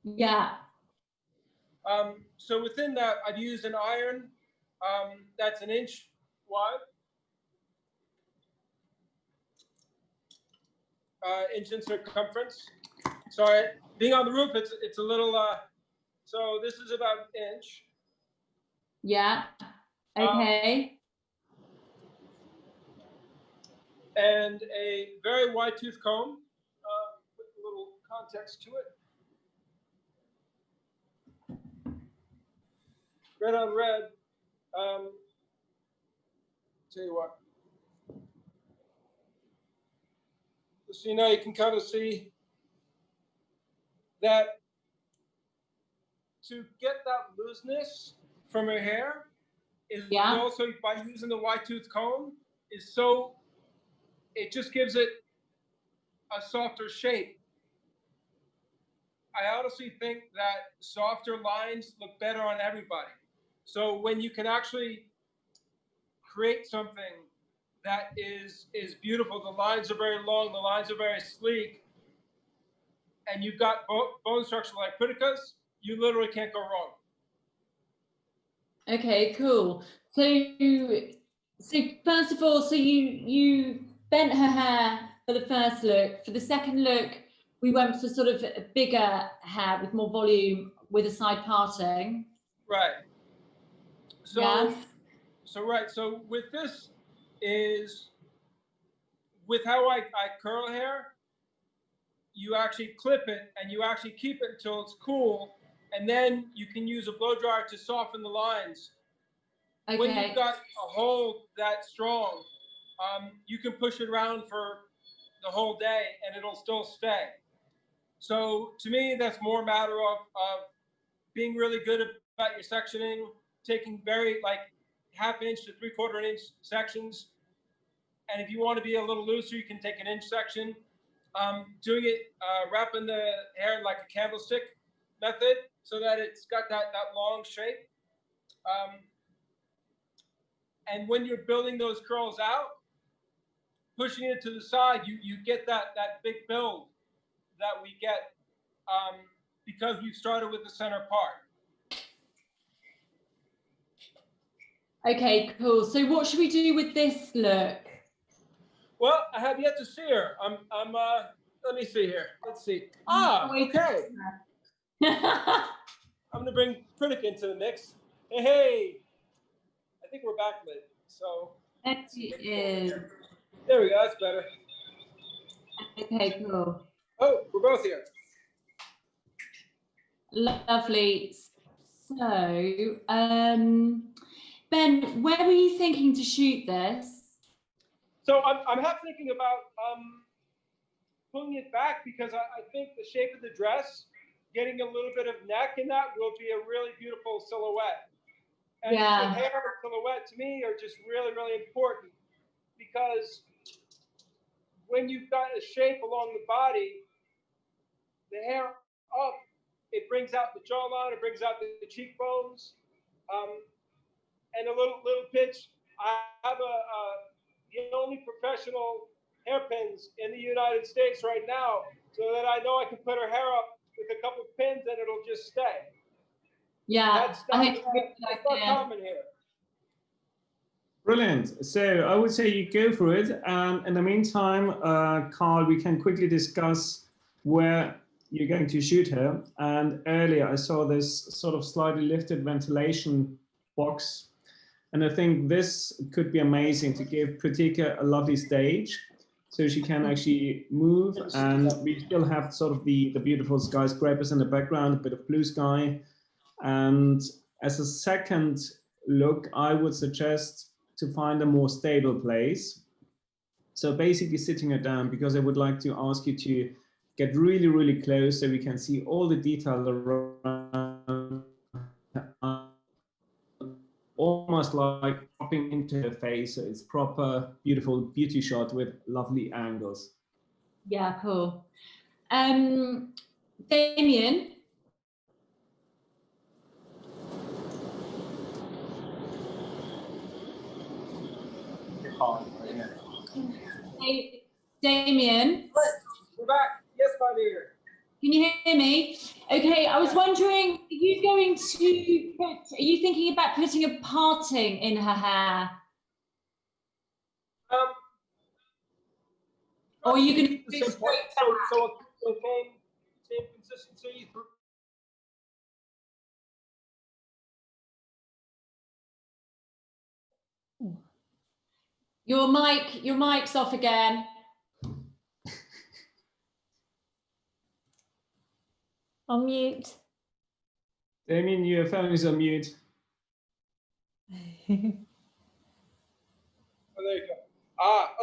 Yeah. So within that, I've used an iron that's 1 inch wide, inch in circumference. Sorry, being on the roof, it's a little. So this is about 1 inch. Yeah. Okay. And a very wide tooth comb with a little context to it. Red on red. Tell you what. So now you can kind of see that to get that looseness from her hair is Yeah. also by using the wide tooth comb is so, it just gives it a softer shape. I honestly think that softer lines look better on everybody. So when you can actually create something that is beautiful, the lines are very long, the lines are very sleek, and you've got bone structure like Pritika's, you literally can't go wrong. Okay, cool. So first of all, so you bent her hair for the first look. For the second look, we went for sort of a bigger hair with more volume with a side parting. Right. So, Yeah. So with this is, with how I curl hair, you actually clip it and you actually keep it until it's cool. And then you can use a blow dryer to soften the lines. Okay. When you've got a hold that strong, you can push it around for the whole day and it'll still stay. So to me, that's more a matter of being really good about your sectioning, taking very like 1/2 inch to 3/4 inch sections. And if you want to be a little looser, you can take 1 inch section. Doing it, wrapping the hair like a candlestick method so that it's got that long shape. And when you're building those curls out, pushing it to the side, you get that big build that we get because we've started with the center part. Okay, cool. So what should we do with this look? Well, I have yet to see her. Let me see here. Let's see. Ah, okay. I'm gonna bring Pritika into the mix. Hey, I think we're backlit. So There she is. there we go. That's better. Okay, cool. Oh, we're both here. Lovely. So, Ben, where were you thinking to shoot this? So I'm half thinking about pulling it back because I think the shape of the dress, getting a little bit of neck in that will be a really beautiful silhouette. And Yeah. the hair and silhouette to me are just really, really important because when you've got a shape along the body, the hair up, it brings out the jawline, it brings out the cheekbones, and a little pitch. I have the only professional hairpins in the United States right now, so that I know I can put her hair up with a couple of pins and it'll just stay. Yeah, That's I think not common here. Brilliant. So I would say you go for it. And in the meantime, Carl, we can quickly discuss where you're going to shoot her. And earlier I saw this sort of slightly lifted ventilation box. And I think this could be amazing to give Pritika a lovely stage so she can actually move, and we still have sort of the beautiful skyscrapers in the background, a bit of blue sky. And as a second look, I would suggest to find a more stable place. So basically sitting her down, because I would like to ask you to get really, really close so we can see all the details around, almost like popping into her face. So it's proper, beautiful beauty shot with lovely angles. Yeah, cool. Damien. Hey, Damien. We're back. Yes, my dear. Can you hear me? Okay, I was wondering, are you thinking about putting a parting in her hair? Or are you going to do it straight back? So same consistency. Your mic's off again. On mute. Damien, your phone is on mute. Oh, there you go.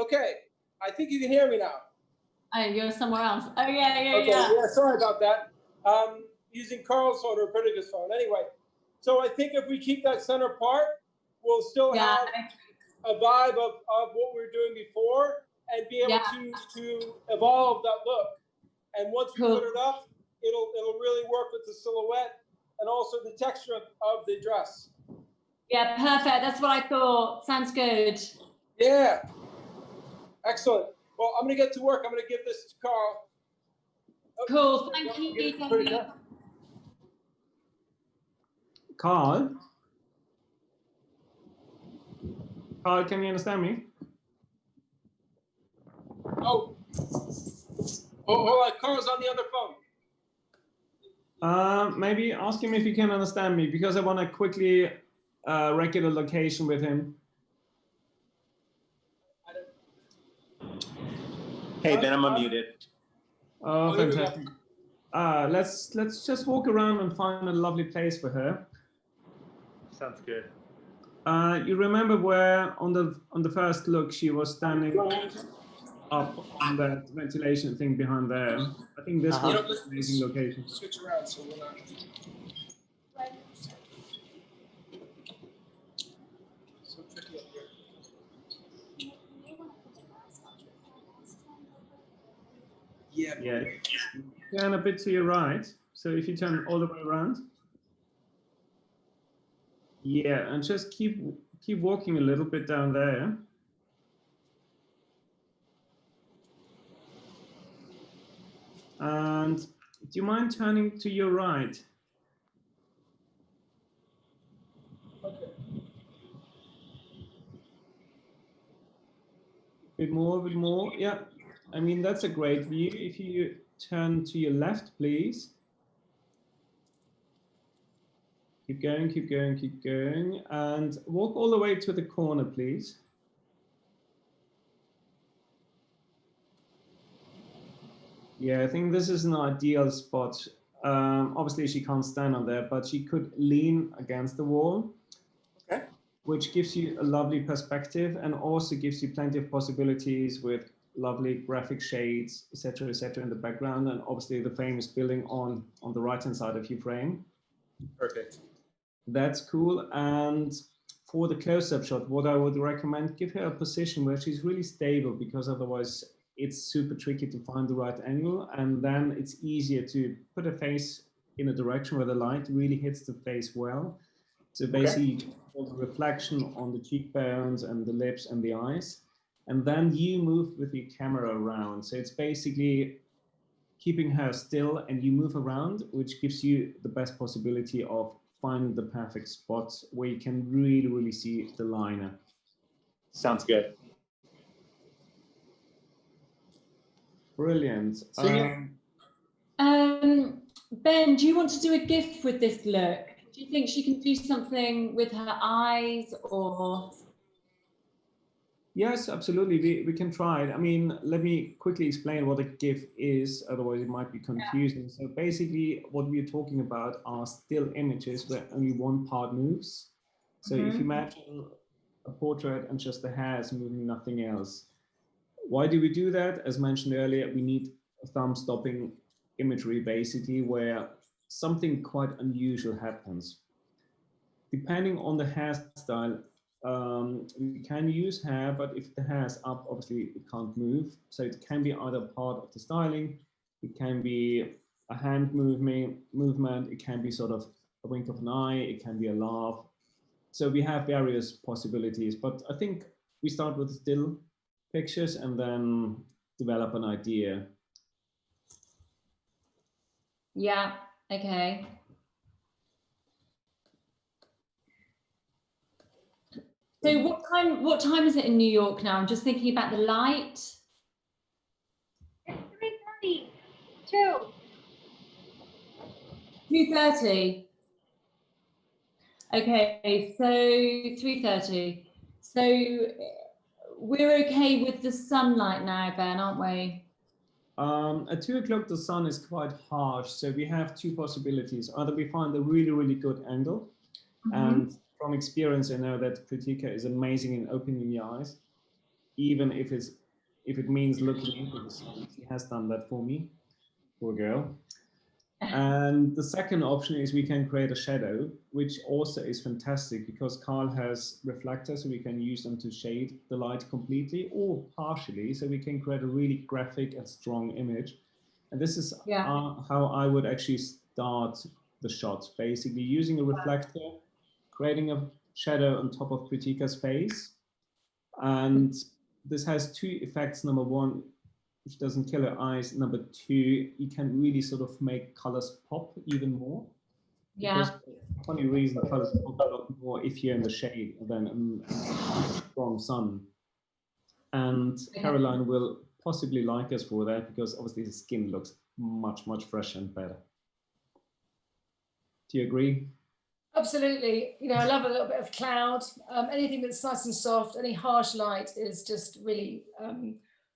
Okay. I think you can hear me now. Oh, you're somewhere else. Oh, yeah, Okay, yeah, sorry about that. Using Carl's phone or Pritika's phone. Anyway, so I think if we keep that center part, we'll still have a vibe of what we were doing before and be able to evolve that look. And once we put it up, it'll really work with the silhouette and also the texture of the dress. Yeah, perfect. That's what I thought. Sounds good. Yeah. Excellent. Well, I'm going to get to work. I'm going to give this to Carl. Cool. Thank you. Carl? Carl, can you understand me? Oh, hold on. Carl's on the other phone. Maybe ask him if he can understand me, because I want to quickly regular location with him. Hey Ben, I'm unmuted. Oh, fantastic. Let's just walk around and find a lovely place for her. Sounds good. You remember where on the first look she was standing up on that ventilation thing behind there? I think this was an amazing location. Switch around so we're not. So tricky up here. Yeah. Turn a bit to your right. So if you turn all the way around. Yeah, and just keep walking a little bit down there. And do you mind turning to your right? Okay. A bit more. Yeah. I mean, that's a great view. If you turn to your left, please. Keep going. And walk all the way to the corner, please. Yeah, I think this is an ideal spot. Obviously, she can't stand on there, but she could lean against the wall, Okay. which gives you a lovely perspective and also gives you plenty of possibilities with lovely graphic shades, etc., in the background, and obviously the famous building on the right-hand side of your frame. Perfect. That's cool. And for the close-up shot, what I would recommend, give her a position where she's really stable, because otherwise it's super tricky to find the right angle, and then it's easier to put her face in a direction where the light really hits the face well. So basically, all the reflection on the cheekbones and the lips and the eyes, and then you move with your camera around. So it's basically keeping her still and you move around, which gives you the best possibility of finding the perfect spot where you can really see the liner. Sounds good. Brilliant. Ben, do you want to do a GIF with this look? Do you think she can do something with her eyes or? Yes, absolutely. We can try it. I mean, let me quickly explain what a GIF is, otherwise it might be confusing. So basically what we're talking about are still images where only one part moves. So if you imagine a portrait and just the hair is moving, nothing else. Why do we do that? As mentioned earlier, we need a thumb-stopping imagery, basically, where something quite unusual happens. Depending on the hairstyle, we can use hair, but if the hair is up, obviously it can't move. So it can be either part of the styling, it can be a hand movement, it can be sort of a wink of an eye, it can be a laugh. So we have various possibilities, but I think we start with still pictures and then develop an idea. Yeah, okay. So what time is it in New York now? I'm just thinking about the light. It's 3:30. 2. 2:30. Okay, so 3:30. So we're okay with the sunlight now, Ben, aren't we? At 2 o'clock, the sun is quite harsh, so we have two possibilities. Either we find a really, really good angle, and from experience, I know that Pritika is amazing in opening the eyes, even if it means looking into the sun. She has done that for me, poor girl. And the second option is we can create a shadow, which also is fantastic because Carl has reflectors, so we can use them to shade the light completely or partially, so we can create a really graphic and strong image. And this is how I would actually start the shot, basically using a reflector, creating a shadow on top of Pritika's face. And this has two effects. Number one, which doesn't kill her eyes. Number two, you can really sort of make colors pop even more. Yeah. Because for funny reason, colors pop a lot more if you're in the shade than in strong sun. And Caroline will possibly like us for that because obviously the skin looks much, much fresher and better. Do you agree? Absolutely. You know, I love a little bit of cloud. Anything that's nice and soft, any harsh light is just really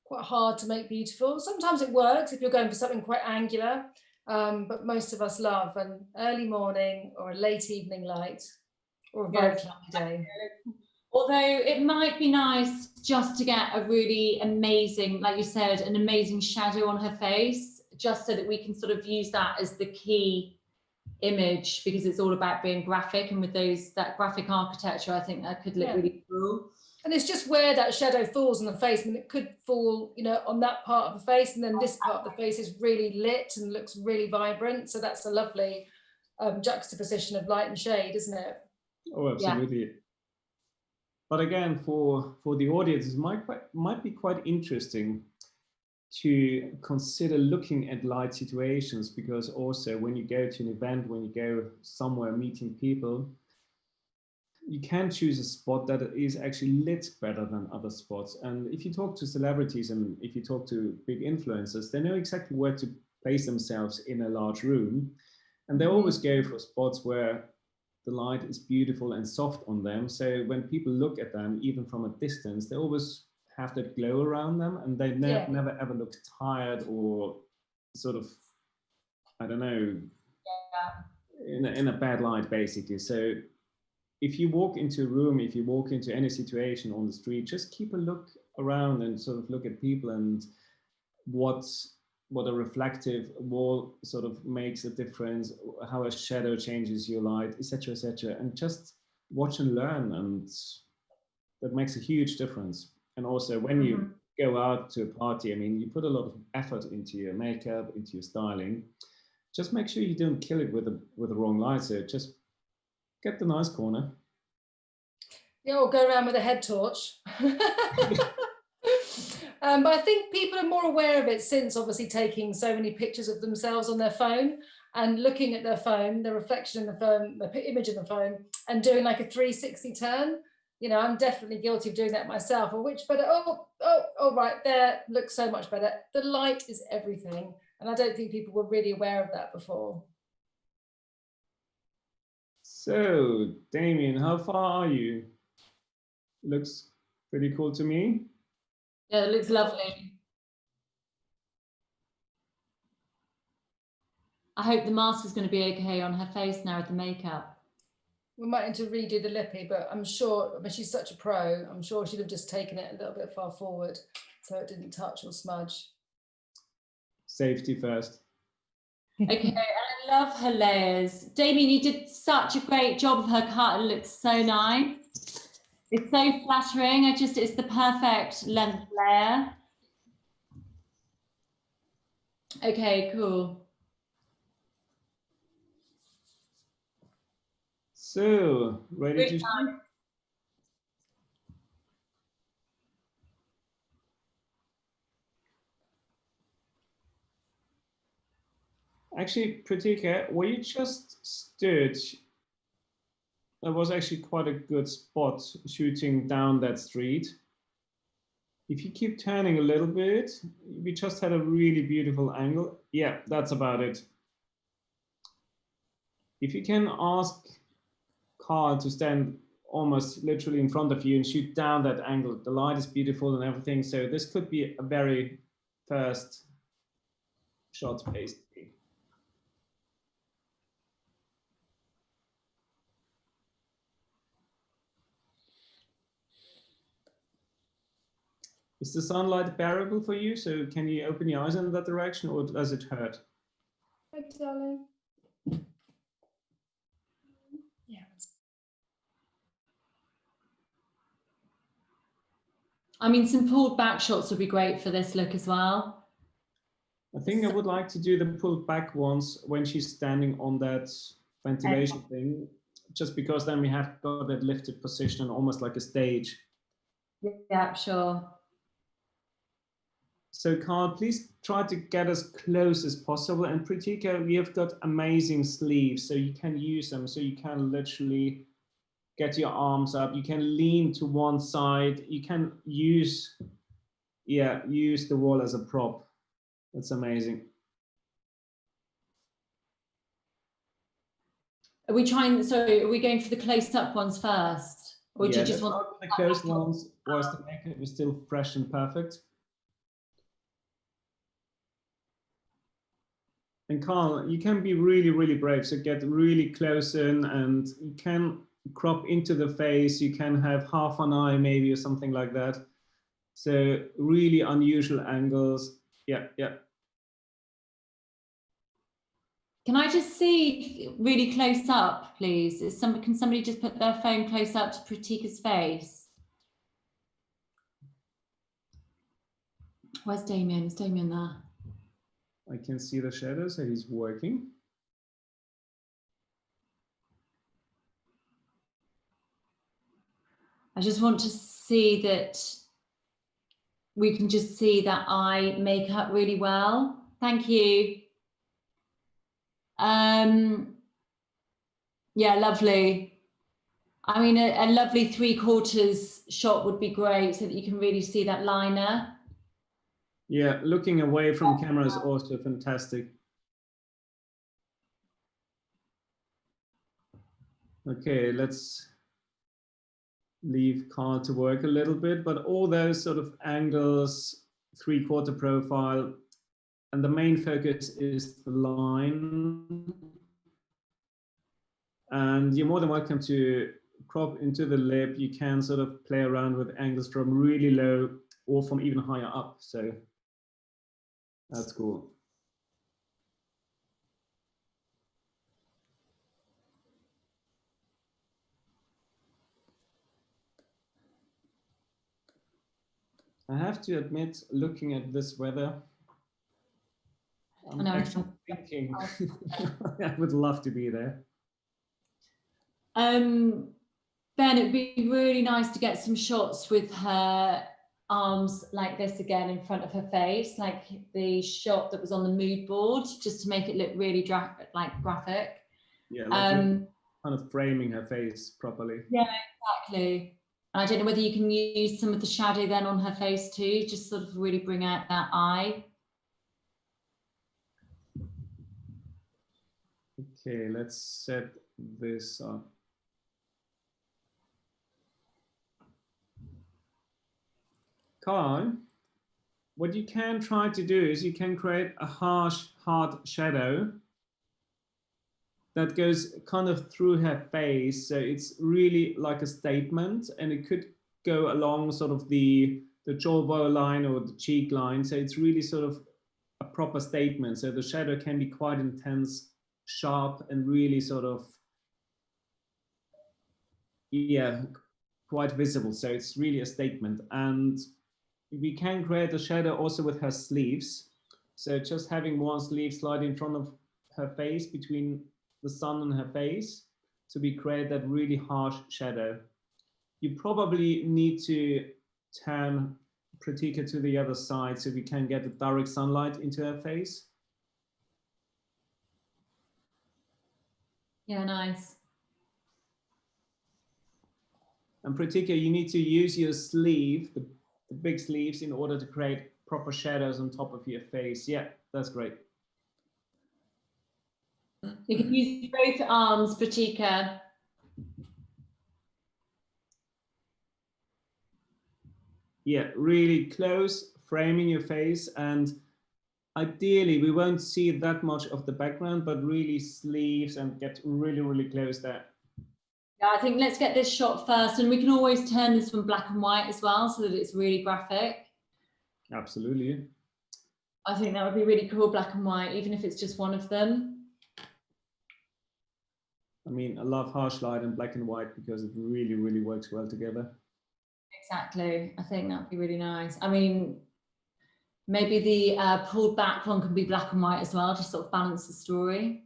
quite hard to make beautiful. Sometimes it works if you're going for something quite angular, but most of us love an early morning or a late evening light or a very cloudy day. Although it might be nice just to get a really amazing, like you said, an amazing shadow on her face, just so that we can sort of use that as the key image, because it's all about being graphic, and with that graphic architecture, I think that could look really cool. And it's just where that shadow falls on the face. I mean, it could fall, you know, on that part of the face, and then this part of the face is really lit and looks really vibrant. So that's a lovely juxtaposition of light and shade, isn't it? Oh, absolutely. Yeah. But again, for the audience, it might be quite interesting to consider looking at light situations, because also when you go to an event, when you go somewhere meeting people, you can choose a spot that is actually lit better than other spots. And if you talk to celebrities and if you talk to big influencers, they know exactly where to place themselves in a large room. And they always go for spots where the light is beautiful and soft on them. So when people look at them, even from a distance, they always have that glow around them, and they never ever look tired or sort of, I don't know, in a bad light, basically. So if you walk into a room, if you walk into any situation on the street, just keep a look around and sort of look at people and what a reflective wall sort of makes a difference, how a shadow changes your light, etc., etc., and just watch and learn, and that makes a huge difference. And also when you go out to a party, I mean, you put a lot of effort into your makeup, into your styling. Just make sure you don't kill it with the wrong light. So just get the nice corner. Yeah, or go around with a head torch. But I think people are more aware of it since obviously taking so many pictures of themselves on their phone and looking at their phone, the reflection in the phone, the image in the phone, and doing like a 360 turn. You know, I'm definitely guilty of doing that myself. Oh, right there, looks so much better. The light is everything. And I don't think people were really aware of that before. So, Damien, how far are you? Looks pretty cool to me. Yeah, it looks lovely. I hope the mask is going to be okay on her face now with the makeup. We might need to redo the lippy, but I'm sure, I mean, she's such a pro, I'm sure she'd have just taken it a little bit far forward so it didn't touch or smudge. Safety first. Okay, and I love her layers. Damien, you did such a great job of her cut. It looks so nice. It's so flattering. It's the perfect length layer. Okay, cool. So, ready to shoot? Actually, Pratika, where you just stood, that was actually quite a good spot shooting down that street. If you keep turning a little bit, we just had a really beautiful angle. Yeah, that's about it. If you can ask Carl to stand almost literally in front of you and shoot down that angle, the light is beautiful and everything. So this could be a very first shot basically. Is the sunlight bearable for you? So can you open your eyes in that direction, or does it hurt? Hi, darling. Yeah. I mean, some pulled back shots would be great for this look as well. I think I would like to do the pulled back ones when she's standing on that ventilation thing, just because then we have got that lifted position, almost like a stage. Yeah, sure. So Carl, please try to get as close as possible. And Pratika, we have got amazing sleeves, so you can use them. So you can literally get your arms up. You can lean to one side. You can use the wall as a prop. That's amazing. Are we going for the close-up ones first? Or do you just want the close ones whilst the makeup is still fresh and perfect? And Carl, you can be really, really brave. So get really close in, and you can crop into the face. You can have half an eye maybe or something like that. So really unusual angles. Yeah, yeah. Can I just see really close up, please? Can somebody just put their phone close up to Pratika's face? Where's Damien? Is Damien there? I can see the shadow, so he's working. I just want to see that we can just see that eye makeup really well. Thank you. Yeah, lovely. I mean, a lovely 3/4 shot would be great so that you can really see that liner. Yeah, looking away from camera is also fantastic. Okay, let's leave Carl to work a little bit, but all those sort of angles, 3/4 profile, and the main focus is the line. And you're more than welcome to crop into the lip. You can sort of play around with angles from really low or from even higher up. So that's cool. I have to admit, looking at this weather, I'm actually thinking I would love to be there. Ben, it'd be really nice to get some shots with her arms like this again in front of her face, like the shot that was on the mood board, just to make it look really graphic. Yeah, like kind of framing her face properly. Yeah, exactly. And I don't know whether you can use some of the shadow then on her face too, just sort of really bring out that eye. Okay, let's set this up. Carl, what you can try to do is you can create a harsh, hard shadow that goes kind of through her face. So it's really like a statement, and it could go along sort of the jawbone line or the cheek line. So it's really sort of a proper statement. So the shadow can be quite intense, sharp, and really sort of, yeah, quite visible. So it's really a statement. And we can create a shadow also with her sleeves. So just having one sleeve slide in front of her face between the sun and her face. So we create that really harsh shadow. You probably need to turn Pratika to the other side so we can get the direct sunlight into her face. Yeah, nice. And Pratika, you need to use your sleeve, the big sleeves, in order to create proper shadows on top of your face. Yeah, that's great. You can use both arms, Pratika. Yeah, really close, framing your face, and ideally we won't see that much of the background, but really sleeves and get really, really close there. Yeah, I think let's get this shot first, and we can always turn this from black and white as well so that it's really graphic. Absolutely. I think that would be really cool, black and white, even if it's just one of them. I mean, I love harsh light and black and white because it really, really works well together. Exactly. I think that'd be really nice. I mean, maybe the pulled back one can be black and white as well, just sort of balance the story.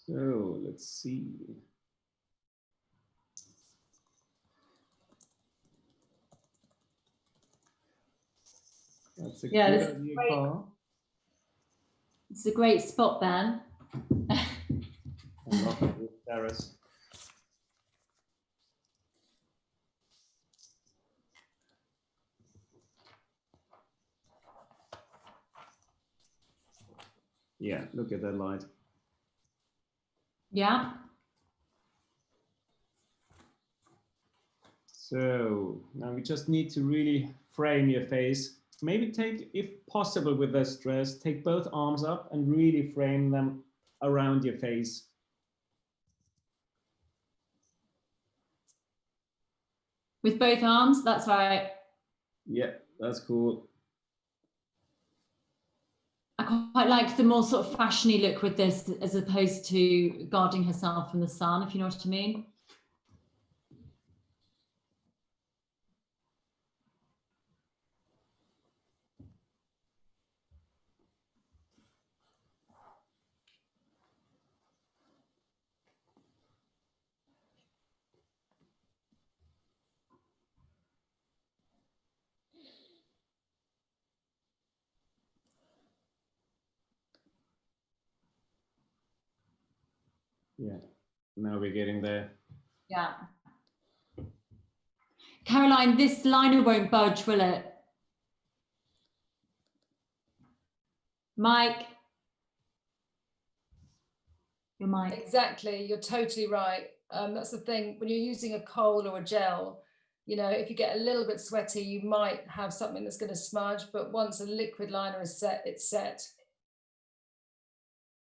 So let's see. That's a Yeah, good this is idea, great. Carl. It's a great spot, Ben. I love it with terrace. Yeah, look at that light. Yeah. So now we just need to really frame your face. Maybe take, if possible with this dress, take both arms up and really frame them around your face. With both arms, that's right. Yeah, that's cool. I quite like the more sort of fashiony look with this as opposed to guarding herself from the sun, if you know what I mean. Yeah, now we're getting there. Yeah. Caroline, this liner won't budge, will it? Mike? Your mic. Exactly, you're totally right. That's the thing, when you're using a kohl or a gel, you know, if you get a little bit sweaty, you might have something that's going to smudge, but once a liquid liner is set, it's set.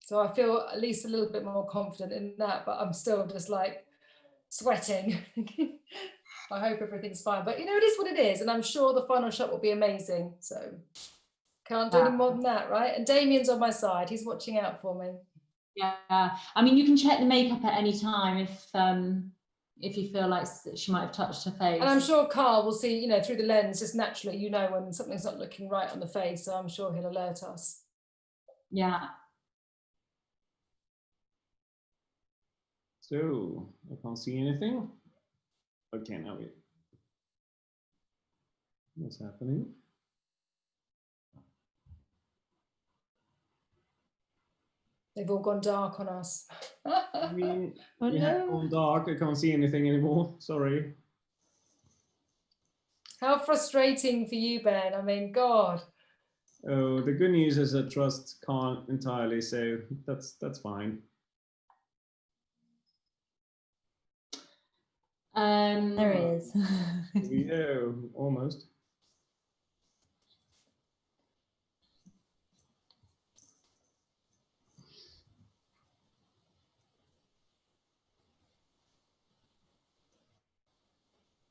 So I feel at least a little bit more confident in that, but I'm still just like sweating. I hope everything's fine, but you know, it is what it is. And I'm sure the final shot will be amazing. So can't do any more than that, right? And Damien's on my side. He's watching out for me. Yeah, I mean, you can check the makeup at any time if you feel like she might have touched her face. And I'm sure Carl will see, you know, through the lens, just naturally, you know, when something's not looking right on the face. So I'm sure he'll alert us. Yeah. So I can't see anything. Okay, now we. What's happening? They've all gone dark on us. I mean, Oh, we have no. gone dark. I can't see anything anymore. Sorry. How frustrating for you, Ben. I mean, God. Oh, the good news is I trust Carl entirely, so that's fine. There he is. Here we go, almost.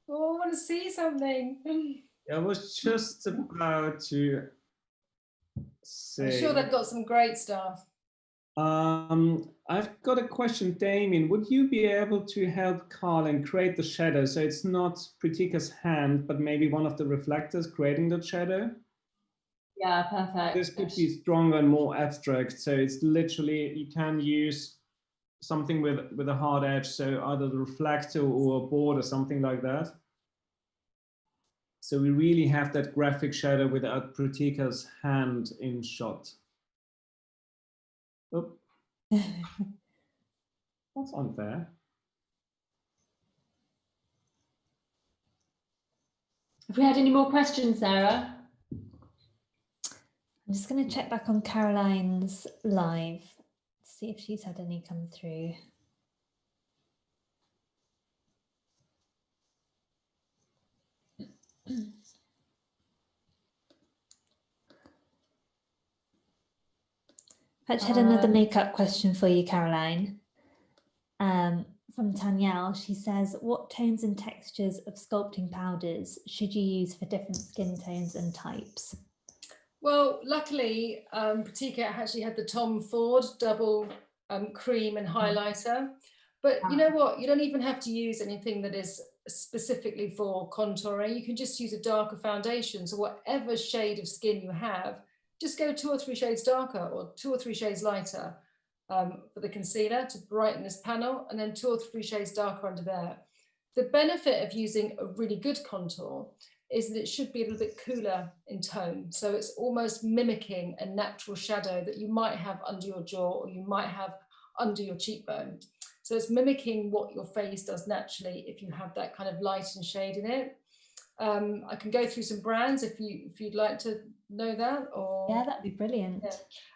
Oh, I want to see something. I was just about to say. I'm sure they've got some great stuff. I've got a question, Damien. Would you be able to help Carl and create the shadow so it's not Pratika's hand, but maybe one of the reflectors creating the shadow? Yeah, perfect. This could be stronger and more abstract. So it's literally, you can use something with a hard edge. So either the reflector or a board or something like that. So we really have that graphic shadow without Pritika's hand in shot. Oh, that's unfair. Have we had any more questions, Sarah? I'm just going to check back on Caroline's live, see if she's had any come through. I've had another makeup question for you, Caroline. From Tanyelle, she says, what tones and textures of sculpting powders should you use for different skin tones and types? Well, luckily, Pratika actually had the Tom Ford double cream and highlighter. But you know what? You don't even have to use anything that is specifically for contouring. You can just use a darker foundation. So whatever shade of skin you have, just go 2 or 3 shades darker or 2 or 3 shades lighter for the concealer to brighten this panel, and then 2 or 3 shades darker under there. The benefit of using a really good contour is that it should be a little bit cooler in tone. So it's almost mimicking a natural shadow that you might have under your jaw or you might have under your cheekbone. So it's mimicking what your face does naturally if you have that kind of light and shade in it. I can go through some brands if you'd like to know that. Or yeah, that'd be brilliant.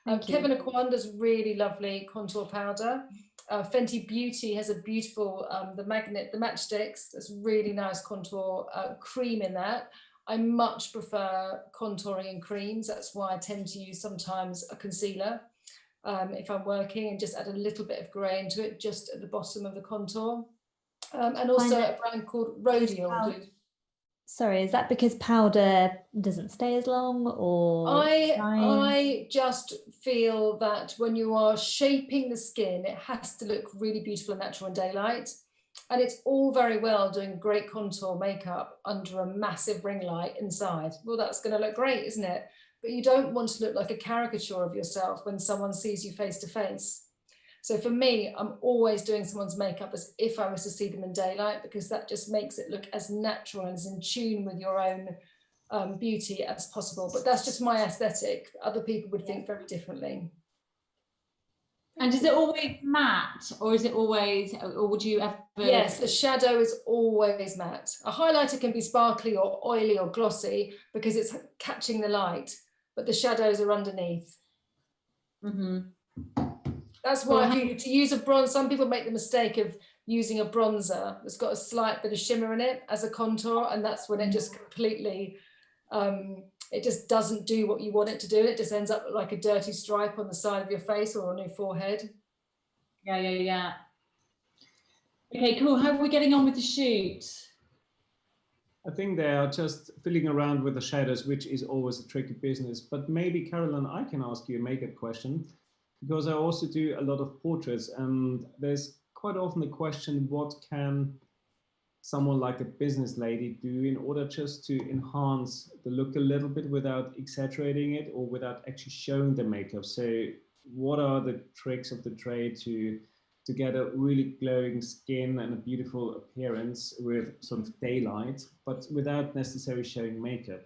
Yeah. Kevin Aucoin does really lovely contour powder. Fenty Beauty has a beautiful the matchsticks. There's really nice contour cream in that. I much prefer contouring in creams. That's why I tend to use sometimes a concealer if I'm working, and just add a little bit of grey into it just at the bottom of the contour. And also a brand called Rodial. Sorry, is that because powder doesn't stay as long, or I just feel that when you are shaping the skin, it has to look really beautiful and natural in daylight. And it's all very well doing great contour makeup under a massive ring light inside. Well, that's going to look great, isn't it? But you don't want to look like a caricature of yourself when someone sees you face to face. So for me, I'm always doing someone's makeup as if I was to see them in daylight, because that just makes it look as natural and as in tune with your own beauty as possible. But that's just my aesthetic. Other people would think very differently. And is it always matte, or is it always, or would you ever? Yes, the shadow is always matte. A highlighter can be sparkly or oily or glossy because it's catching the light, but the shadows are underneath. Mm-hmm. That's why to use a bronze, some people make the mistake of using a bronzer that's got a slight bit of shimmer in it as a contour, and that's when it just completely, it just doesn't do what you want it to do. It just ends up like a dirty stripe on the side of your face or on your forehead. Yeah. Okay, cool. How are we getting on with the shoot? I think they are just fiddling around with the shadows, which is always a tricky business. But maybe, Caroline, I can ask you a makeup question, because I also do a lot of portraits, and there's quite often the question, what can someone like a business lady do in order just to enhance the look a little bit without exaggerating it or without actually showing the makeup? So what are the tricks of the trade to get a really glowing skin and a beautiful appearance with sort of daylight, but without necessarily showing makeup?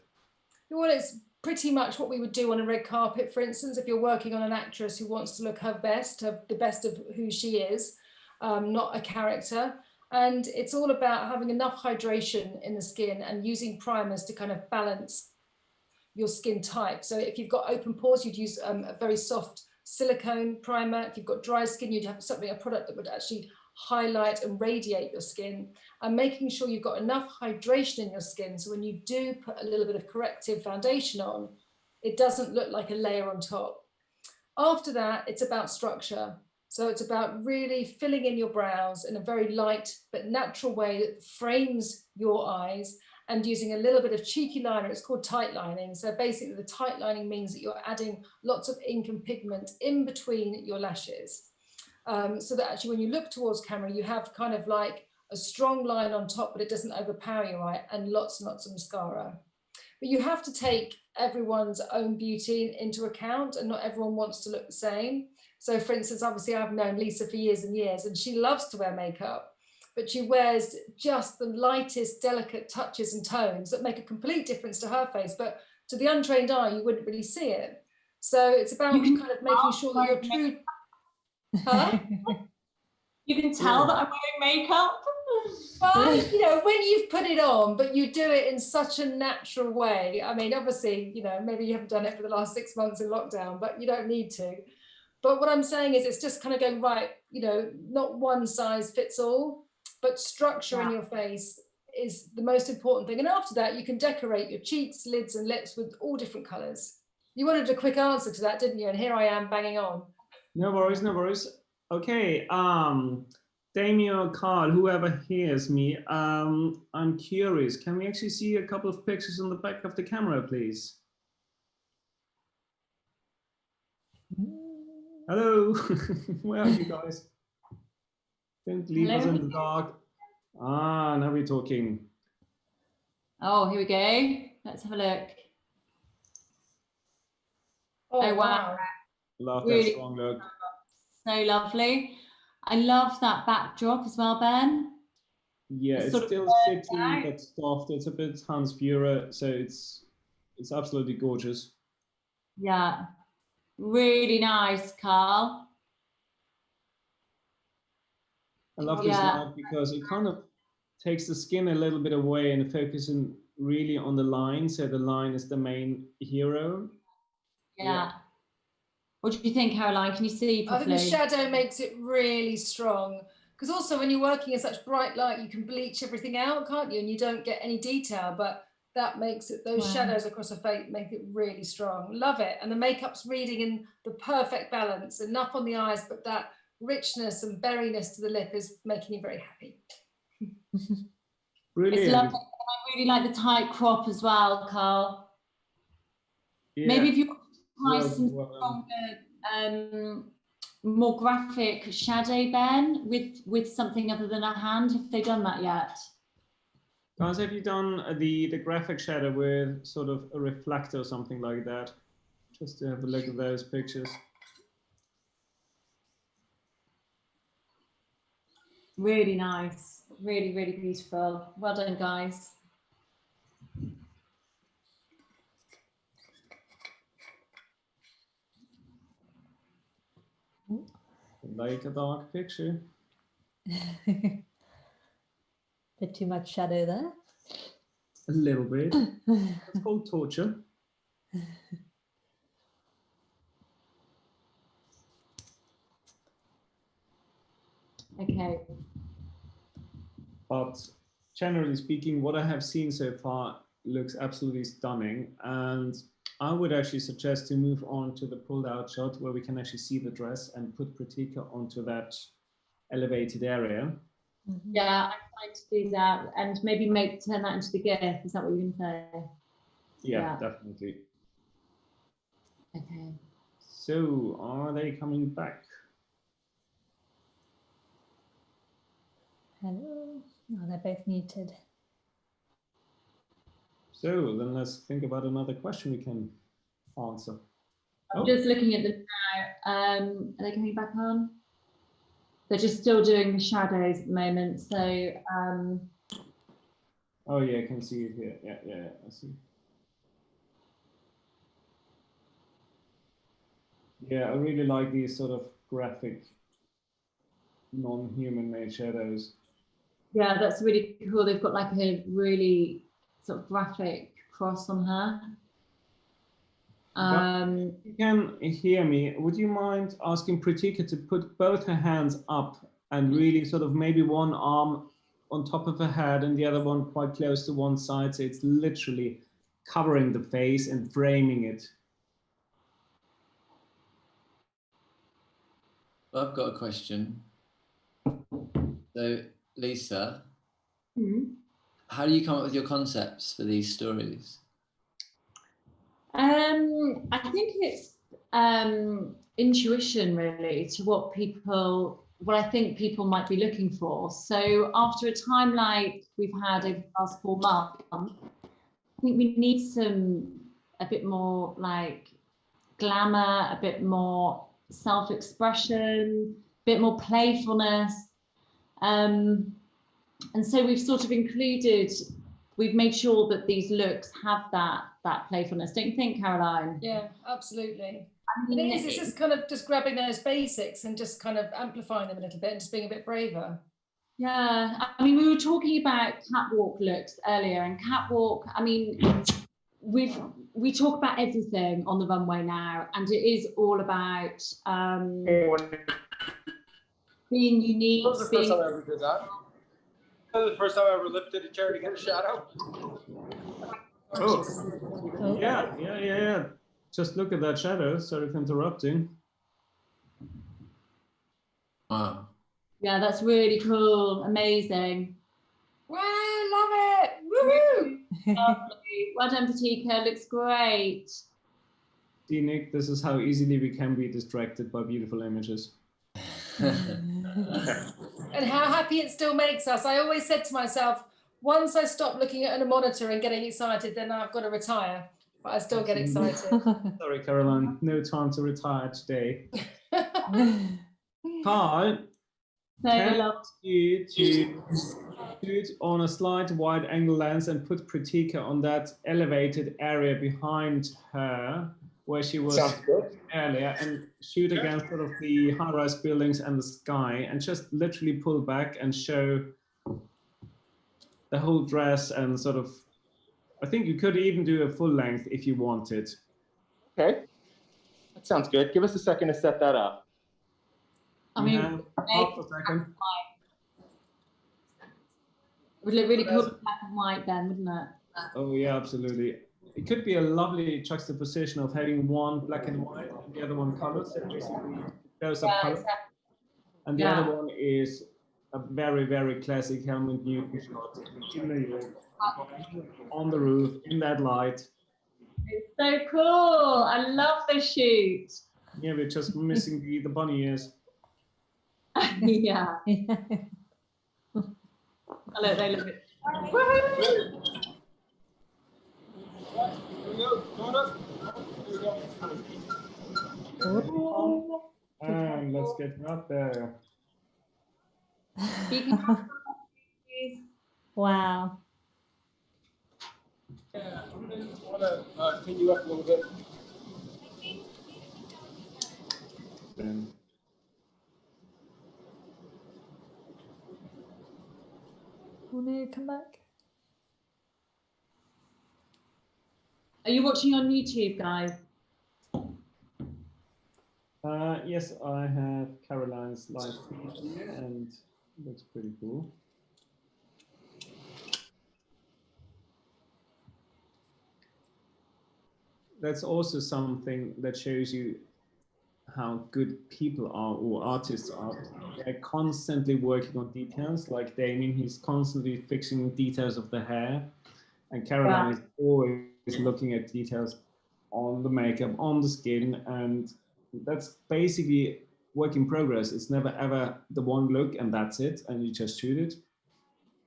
Well, it's pretty much what we would do on a red carpet, for instance. If you're working on an actress who wants to look her best, the best of who she is, not a character. And it's all about having enough hydration in the skin and using primers to kind of balance your skin type. So if you've got open pores, you'd use a very soft silicone primer. If you've got dry skin, you'd have a product that would actually highlight and radiate your skin, and making sure you've got enough hydration in your skin so when you do put a little bit of corrective foundation on, it doesn't look like a layer on top. After that, it's about structure. So it's about really filling in your brows in a very light but natural way that frames your eyes, and using a little bit of cheeky liner. It's called tight lining. So basically the tight lining means that you're adding lots of ink and pigment in between your lashes. So that actually when you look towards camera, you have kind of like a strong line on top, but it doesn't overpower your eye, and lots and lots of mascara. But you have to take everyone's own beauty into account, and not everyone wants to look the same. So for instance, obviously I've known Lisa for years and years, and she loves to wear makeup, but she wears just the lightest, delicate touches and tones that make a complete difference to her face. But to the untrained eye, you wouldn't really see it. So it's about You can kind of making sure that you're true. Huh? You can tell that I'm wearing makeup. Well, you know, when you've put it on, but you do it in such a natural way. I mean, obviously, you know, maybe you haven't done it for the last 6 months in lockdown, but you don't need to. But what I'm saying is it's just kind of going, right, you know, not one size fits all, but structure in your face is the most important thing. And after that, you can decorate your cheeks, lids and lips with all different colours. You wanted a quick answer to that, didn't you? And here I am banging on. No worries, no worries. Okay, Damien or Carl, whoever hears me, I'm curious. Can we actually see a couple of pictures on the back of the camera, please? Hello, where are you guys? Don't leave us in the dark. Ah, now we're talking. Oh, here we go. Let's have a look. Oh, wow. Love Really that strong look. So lovely. I love that backdrop as well, Ben. Yeah, it's sort of still blurred city, out. but soft. It's a bit Hans Führer, so it's absolutely gorgeous. Yeah. Really nice, Carl. I love this Yeah. light because it kind of takes the skin a little bit away and focusing really on the line. So the line is the main hero. Yeah. What do you think, Caroline? Can you see I think the properly? shadow makes it really strong. Because also when you're working in such bright light, you can bleach everything out, can't you? And you don't get any detail, but that makes it, those Wow. shadows across her face make it really strong. Love it. And the makeup's reading in the perfect balance, enough on the eyes, but that richness and berryness to the lip is making me very happy. It's Brilliant. lovely. And I really like the tight crop as well, Carl. Yeah. Maybe if you try Well, some stronger, more graphic shadow, Ben, with something other than a hand. Have they done that yet? Guys, have you done the graphic shadow with sort of a reflector or something like that? Just to have a look at those pictures. Really nice. Really, really beautiful. Well done, guys. Like a dark picture. Bit too much shadow there. A little bit. It's called torture. Okay. But generally speaking, what I have seen so far looks absolutely stunning. And I would actually suggest to move on to the pulled out shot where we can actually see the dress and put Pratika onto that elevated area. Mhm. Yeah, I'm trying to do that and maybe turn that into the GIF. Is that what you're going to say? Yeah, Yeah. definitely. Okay. So are they coming back? Hello. Oh, they're both muted. So then let's think about another question we can answer. I'm Oh. just looking at them now. Are they coming back on? They're just still doing the shadows at the moment. So Oh yeah, I can see it here. Yeah, I see. Yeah, I really like these sort of graphic, non-human made shadows. yeah, that's really cool. They've got like a really sort of graphic cross on her. If you can hear me, would you mind asking Pratika to put both her hands up and really sort of maybe one arm on top of her head and the other one quite close to one side, so it's literally covering the face and framing it. I've got a question. So, Lisa, how do you come up with your concepts for these stories? I think it's intuition really to what I think people might be looking for. So after a time like we've had over the last 4 months, I think we need a bit more like glamour, a bit more self-expression, a bit more playfulness. And so we've sort of included, we've made sure that these looks have that playfulness, don't you think, Caroline? Yeah, absolutely. I It mean, is, it's just kind of just grabbing those basics and just kind of amplifying them a little bit and just being a bit braver. yeah, I mean, we were talking about catwalk looks earlier, and catwalk, I mean, we talk about everything on the runway now, and it is all about being unique. That was the first time I ever did that. That was the first time I ever lifted a chair to get a shadow. Oh, yeah. Just look at that shadow. Sorry for interrupting. Wow. Yeah, that's really cool. Amazing. Wow, love it. Woohoo! Lovely. Well done, Patika. Looks great. See, Nick, this is how easily we can be distracted by beautiful images. And how happy it still makes us. I always said to myself, once I stop looking at a monitor and getting excited, then I've got to retire. But I still get excited. Sorry, Caroline. No time to retire today. Carl, So can I lovely. ask you to shoot on a slight wide angle lens and put Pratika on that elevated area behind her where she was Sounds good. earlier, and shoot against sort of the high-rise buildings and the sky, and just literally pull back and show the whole dress and sort of, I think you could even do a full length if you wanted. Okay. That sounds good. Give us a second to set that up. I You mean, have half a second. it would look really cool in black and white then, wouldn't it? Oh yeah, absolutely. It could be a lovely juxtaposition of having one black and white and the other one colored. So basically shows up color. Exactly. And the Yeah. other one is a very, very classic Helmut Newton shot in New York, on the roof, in that light. It's so cool. I love the shoot. Yeah, we're just missing the bunny ears. Yeah. Oh, look, they look it. Here we go. Going up. Here we go. And let's get up there. You can please. Wow. Yeah, I'm gonna just want to clean you up a little bit. Then Oh no, come back. Are you watching on YouTube, guys? yes, I have Caroline's live feed here, and it looks pretty cool. That's also something that shows you how good people are, or artists are. They're constantly working on details. Like Damien, he's constantly fixing details of the hair, and Caroline is always looking at details on the makeup, on the skin, and that's basically work in progress. It's never ever the one look and that's it, and you just shoot it.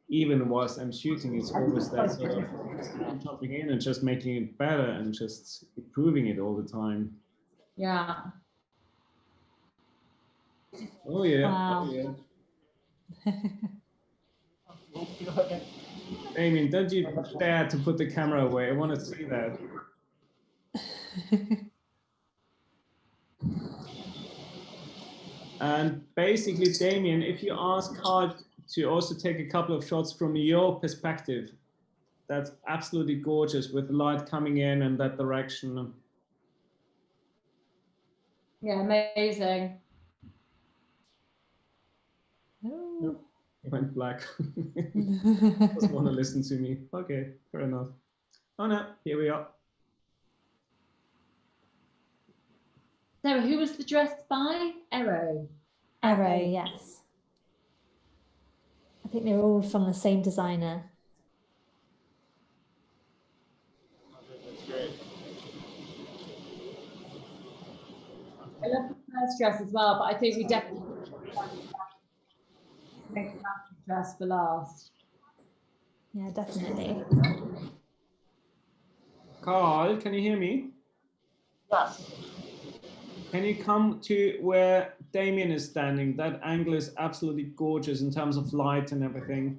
Even whilst I'm shooting, it's always that sort of jumping in and just making it better and just improving it all the time. Yeah. Oh yeah, Wow. oh yeah. Damien, don't you dare to put the camera away. I want to see that. And basically, Damien, if you ask Carl to also take a couple of shots from your perspective, that's absolutely gorgeous with the light coming in and that direction. Yeah, amazing. Oh. It went black. Doesn't want to listen to me. Okay, fair enough. Oh no, here we are. So who was the dress by? Arrow. Arrow, yes. I think they're all from the same designer. That's great. I love the first dress as well, but I think we definitely make the last dress for last. Yeah, definitely. Carl, can you hear me? Yes. Can you come to where Damien is standing? That angle is absolutely gorgeous in terms of light and everything.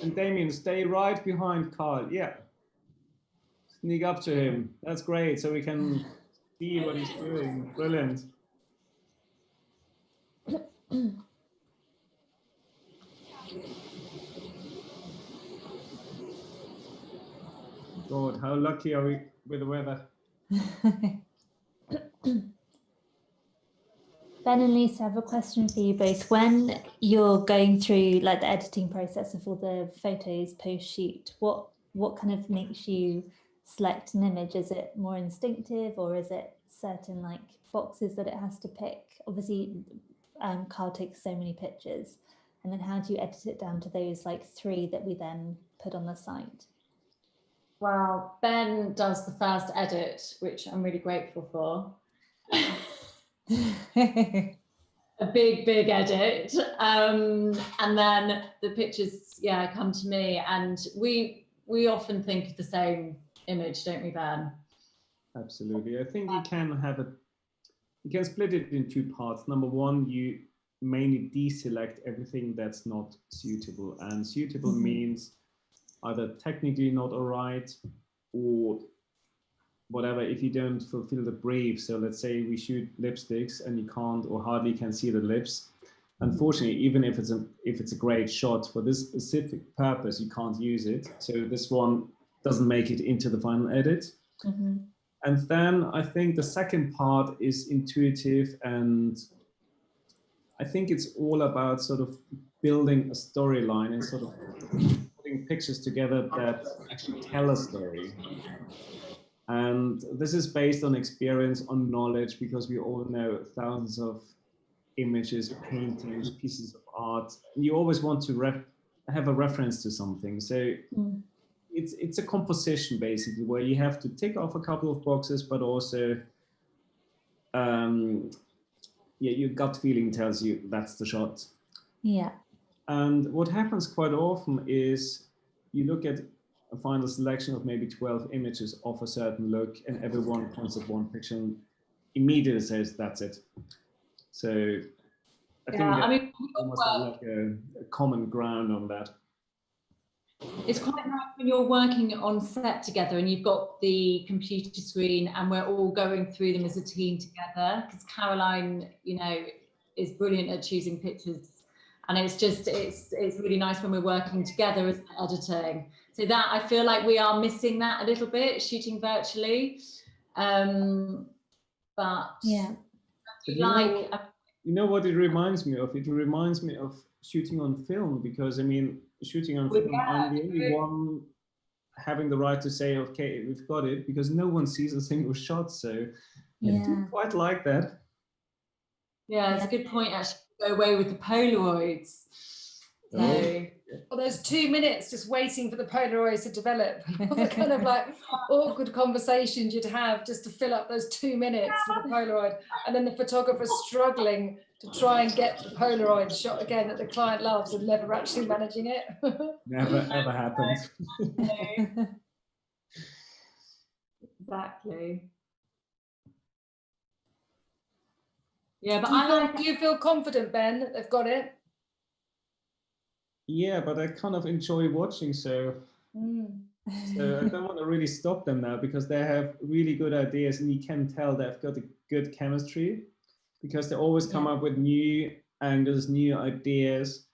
And Damien, stay right behind Carl. Yeah. Sneak up to him. That's great. So we can see what he's doing. Brilliant. God, how lucky are we with the weather? Ben and Lisa, I have a question for you both. When you're going through like the editing process of all the photos post-shoot, what kind of makes you select an image? Is it more instinctive, or is it certain like boxes that it has to pick? Obviously, Carl takes so many pictures, and then how do you edit it down to those like 3 that we then put on the site? Well, Ben does the first edit, which I'm really grateful for. A big edit, and then the pictures, yeah, come to me, and we often think of the same image, don't we, Ben? Absolutely. I think you can split it in 2 parts. Number 1, you mainly deselect everything that's not suitable, and suitable means either technically not all right or whatever, if you don't fulfill the brief. So let's say we shoot lipsticks and you can't or hardly can see the lips. Unfortunately, even if it's a great shot for this specific purpose, you can't use it. So this one doesn't make it into the final edit. And then I think the second part is intuitive, and I think it's all about sort of building a storyline and sort of putting pictures together that actually tell a story. And this is based on experience, on knowledge, because we all know thousands of images, paintings, pieces of art. You always want to have a reference to something. So it's a composition basically, where you have to tick off a couple of boxes, but also your gut feeling tells you that's the shot. Yeah. And what happens quite often is you look at a final selection of maybe 12 images of a certain look, and everyone points at one picture and immediately says that's it. So I think that's almost like a common ground on that. It's quite nice when you're working on set together and you've got the computer screen and we're all going through them as a team together, because Caroline, you know, is brilliant at choosing pictures, and it's really nice when we're working together as editing. So that, I feel like we are missing that a little bit shooting virtually, but yeah. You know what it reminds me of? It reminds me of shooting on film, because I mean, shooting on film, I'm the only one having the right to say, okay, we've got it, because no one sees a single shot. So I do quite like that. Yeah, it's a good point, actually. Go away with the Polaroids. So, well, there's 2 minutes just waiting for the Polaroids to develop. The kind of like awkward conversations you'd have just to fill up those 2 minutes with the Polaroid, and then the photographer struggling to try and get the Polaroid shot again that the client loves and never actually managing it. Never ever happens. Exactly. Yeah, but do you feel confident, Ben, that they've got it? Yeah, but I kind of enjoy watching, so so I don't want to really stop them now, because they have really good ideas, and you can tell they've got a good chemistry, because they always come up with new angles, new ideas.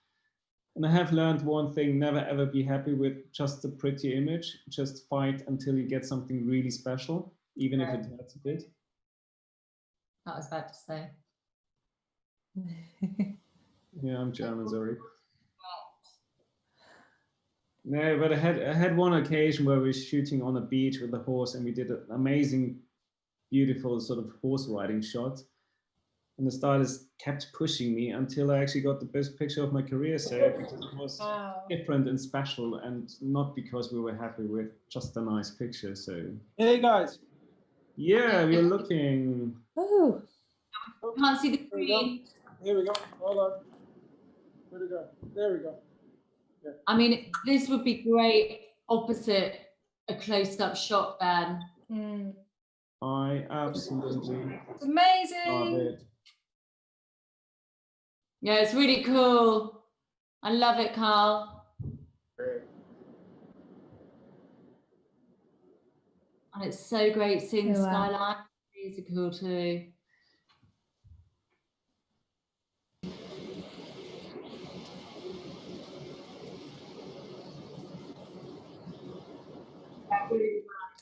And I have learned one thing: never ever be happy with just a pretty image. Just fight until you get something really special, even if it hurts a bit. That was bad to say. Yeah, I'm German, sorry. No, but I had one occasion where we were shooting on a beach with a horse, and we did an amazing, beautiful sort of horse riding shot. And the stylist kept pushing me until I actually got the best picture of my career. So it was different and special, and not because we were happy with just a nice picture. So hey guys. Yeah, we're looking. Oh. Can't see the screen. Here we go. Hold on. Where'd it go? There we go. Yeah. I mean, this would be great opposite a close-up shot, Ben. I absolutely it's amazing. love it. Yeah, it's really cool. I love it, Carl. Great. And it's so great seeing the Oh, wow. skyline. These are cool too.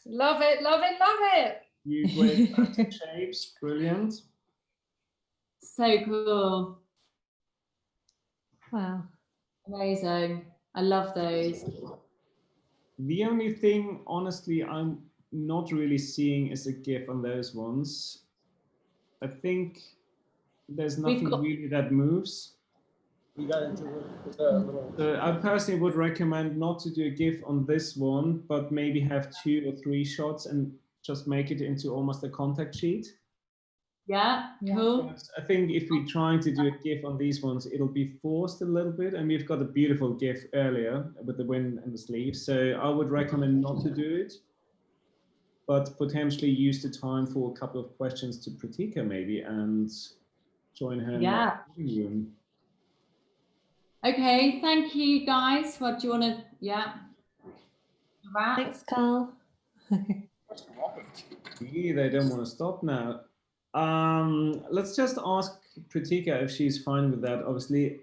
Love it, love it, love it. You great plastic shapes, brilliant. So cool. Wow. Amazing. I love those. The only thing, honestly, I'm not really seeing is a GIF on those ones. I think there's nothing got- really that moves. We got into the little. So I personally would recommend not to do a GIF on this one, but maybe have 2 or 3 shots and just make it into almost a contact sheet. Yeah, Yeah. cool. But I think if we're trying to do a GIF on these ones, it'll be forced a little bit. And we've got a beautiful GIF earlier with the wind and the sleeves. So I would recommend not to do it, but potentially use the time for a couple of questions to Pratika maybe and join her Yeah. in the living room. Okay, thank you guys. What do you want to, yeah. Wrap? Thanks, Carl. Gee, they don't want to stop now. Let's just ask Pratika if she's fine with that. Obviously,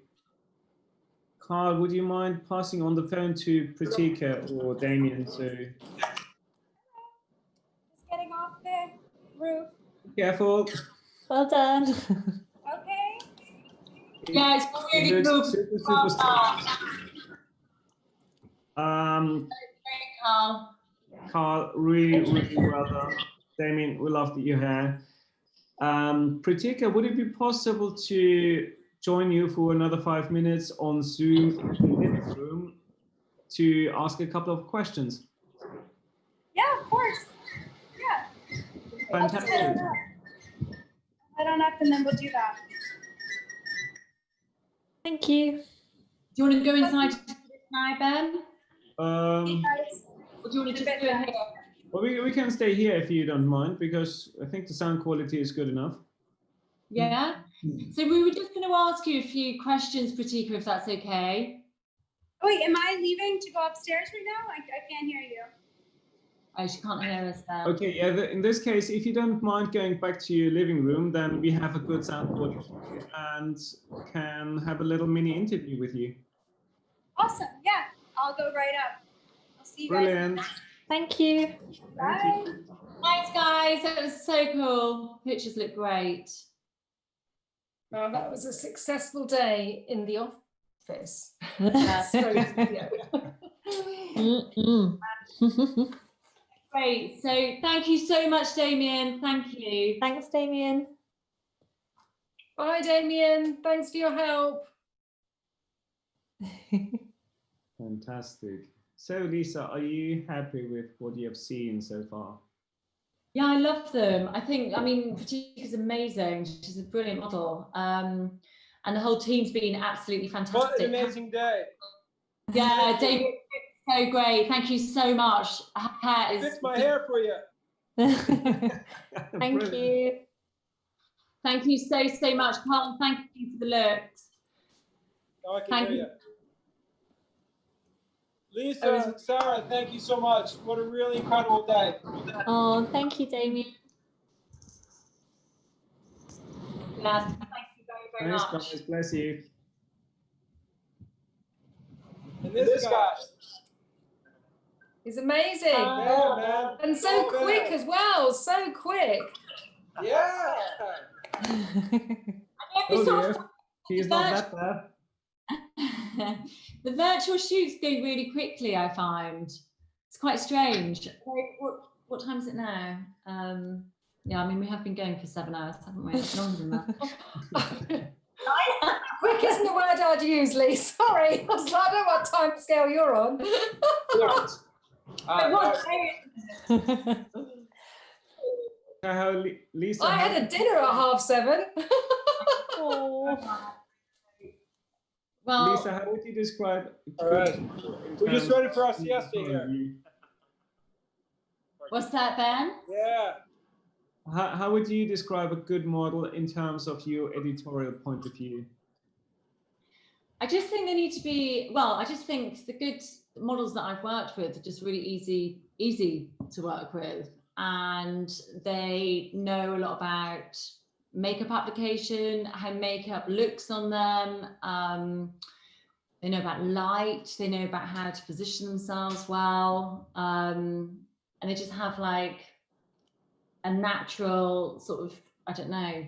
Carl, would you mind passing on the phone to Pratika or Damien? So Just getting off the roof. careful. Well done. Okay. Yeah, it's really Good, cool. super Well stuff. Great, Carl. Carl, really well done. Damien, we love that you're here. Pratika, would it be possible to join you for another 5 minutes on Zoom in the living room to ask a couple of questions? Yeah, of course. Yeah. I'll just Fantastic. head on up. Head on up and then we'll do that. Thank you. Do you want to go inside now, Ben? Guys, Or do you want to just do it here? Well, we can stay here if you don't mind, because I think the sound quality is good enough. Yeah. So we were just going to ask you a few questions, Pratika, if that's okay. wait, am I leaving to go upstairs right now? I can't hear you. Oh, she can't hear us there. Okay, yeah, in this case, if you don't mind going back to your living room, then we have a good sound quality and can have a little mini interview with you. Awesome. Yeah, I'll go right up. I'll see you guys. Brilliant. Thank you. Bye. Thanks, guys. That was so cool. Pictures look great. Well, that was a successful day in the office. Great. So thank you so much, Damien. Thank you. Thanks, Damien. Bye, Damien. Thanks for your help. Fantastic. So, Lisa, are you happy with what you have seen so far? Yeah, I love them. I mean, Pratika's amazing. She's a brilliant model. And the whole team's been absolutely fantastic. What an amazing day. Yeah, Damien, so great. Thank you so much. Her hair is. Fix my hair for you. Thank Brilliant. you. Thank you so much, Carl. Thank you for the looks. Now I can Thank hear you. you. Lisa, Sarah, thank you so much. What a really incredible day. Oh, thank you, Damien. Yes, thank you very Thanks, much. guys. Bless you. And this guy. He's amazing. Yeah, man. And so So good. quick as well. So quick. Yeah. Every Oh, sort yeah. of He's not that bad. the virtual shoots go really quickly, I find. It's quite strange. What time is it now? Yeah, I mean, we have been going for 7 hours, haven't we? It's longer than that. Quick isn't the word I'd use, Lee. Sorry. I was like, I don't know what time scale you're on. Lisa, I had a dinner at 7:30. Oh. Well, Lisa, how would you describe? All right. We're just ready for our siesta here. what's that, Ben? Yeah. How would you describe a good model in terms of your editorial point of view? I just think they need to be, well, I just think the good models that I've worked with are just really easy to work with. and they know a lot about makeup application, how makeup looks on them. They know about light, they know about how to position themselves well, and they just have like a natural sort of, I don't know,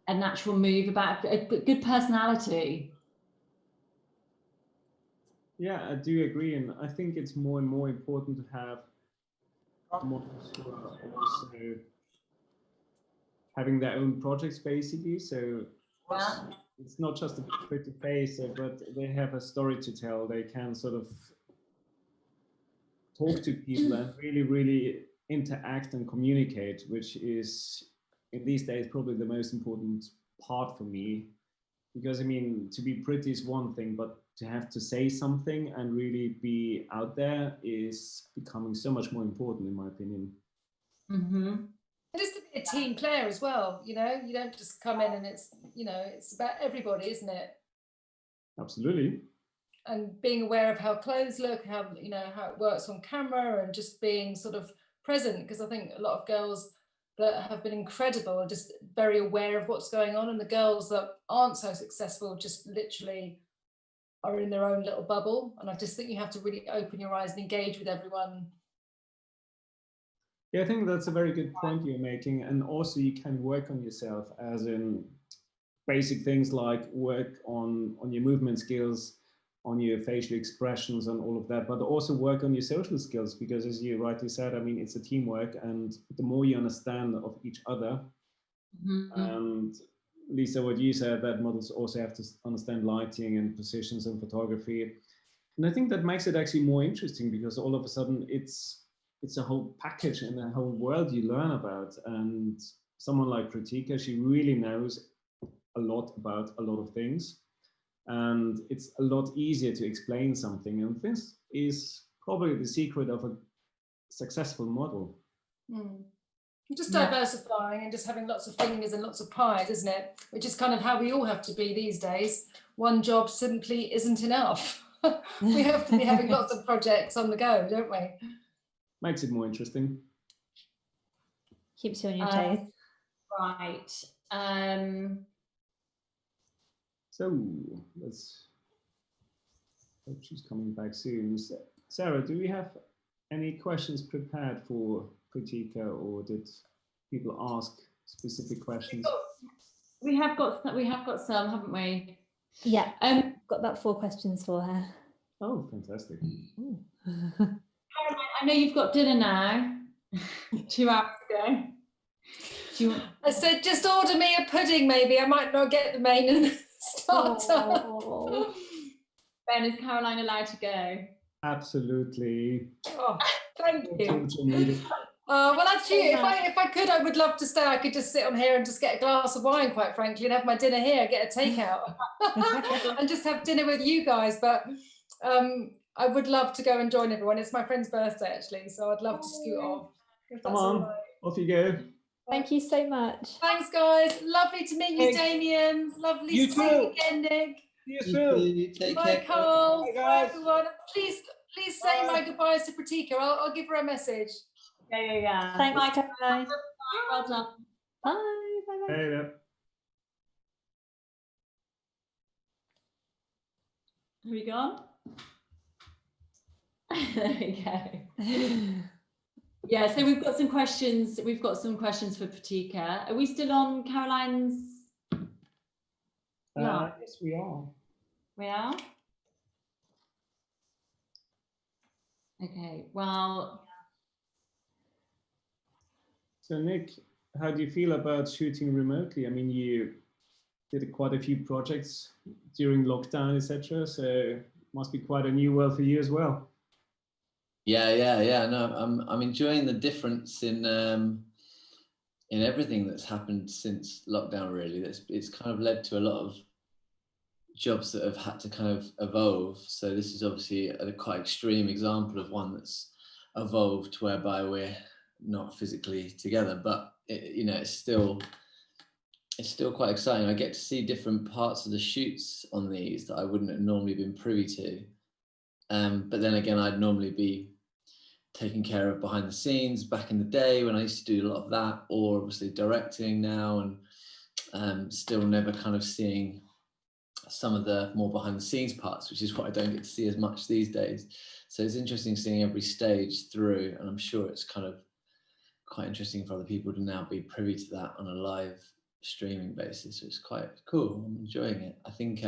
a natural move about a good personality. Yeah, I do agree, and I think it's more and more important to have models who are also having their own projects, basically. So it's not just a pretty face, but they have a story to tell. They can sort of talk to people and really, really interact and communicate, which is in these days probably the most important part for me. Because I mean, to be pretty is one thing, but to have to say something and really be out there is becoming so much more important, in my opinion. Mm-hmm. And just to be a team player as well, you know, you don't just come in and it's, you know, it's about everybody, isn't it? Absolutely. And being aware of how clothes look, how, you know, how it works on camera, and just being sort of present, because I think a lot of girls that have been incredible are just very aware of what's going on, and the girls that aren't so successful just literally are in their own little bubble. And I just think you have to really open your eyes and engage with everyone. Yeah, I think that's a very good point you're making. And also you can work on yourself, as in basic things like work on your movement skills, on your facial expressions and all of that, but also work on your social skills, because as you rightly said, I mean, it's a teamwork, and the more you understand of each other, and Lisa, what you said, that models also have to understand lighting and positions and photography. And I think that makes it actually more interesting, because all of a sudden it's a whole package and a whole world you learn about. And someone like Kritika, she really knows a lot about a lot of things. And it's a lot easier to explain something. And this is probably the secret of a successful model. Just diversifying and just having lots of fingers and lots of pies, isn't it? Which is kind of how we all have to be these days. One job simply isn't enough. We have to be having lots of projects on the go, don't we? Makes it more interesting. Keeps you on your toes. Right. So let's hope she's coming back soon. Sarah, do we have any questions prepared for Kritika, or did people ask specific questions? We have got some, haven't we? Yeah. Got about 4 questions for her. Oh, fantastic. Caroline, I know you've got dinner now. 2 hours ago. Do you want... I said, just order me a pudding, maybe. I might not get the main and the starter. Ben, is Caroline allowed to go? Absolutely. Oh, thank you. Well, actually, if I could, I would love to stay. I could just sit on here and just get a glass of wine, quite frankly, and have my dinner here, get a takeout, and just have dinner with you guys. But I would love to go and join everyone. It's my friend's birthday, actually, so I'd love to scoot off. Come on, off you go. Thank you so much. Thanks, guys. Lovely to meet you, Damien. Lovely to see you again, Nick. See you soon. Take Bye, care. Carl. Bye, everyone. Please say my goodbyes to Kritika. I'll give her a message. Yeah. Thanks, Bye, Caroline. Well done. Bye. Bye. Hey there. Have we gone? There we go. Yeah, so we've got some questions. We've got some questions for Kritika. Are we still on Caroline's? Yes, we are. We are? Okay, well. So Nick, how do you feel about shooting remotely? I mean, you did quite a few projects during lockdown, etc. So it must be quite a new world for you as well. Yeah. No, I'm enjoying the difference in everything that's happened since lockdown. Really, it's kind of led to a lot of jobs that have had to kind of evolve. So this is obviously a quite extreme example of one that's evolved, whereby we're not physically together, but it's still quite exciting. I get to see different parts of the shoots on these that I wouldn't have normally been privy to. But then again, I'd normally be taking care of behind the scenes back in the day when I used to do a lot of that, or obviously directing now, and still never kind of seeing some of the more behind the scenes parts, which is what I don't get to see as much these days. So it's interesting seeing every stage through, and I'm sure it's kind of quite interesting for other people to now be privy to that on a live streaming basis. So it's quite cool. I'm enjoying it. I think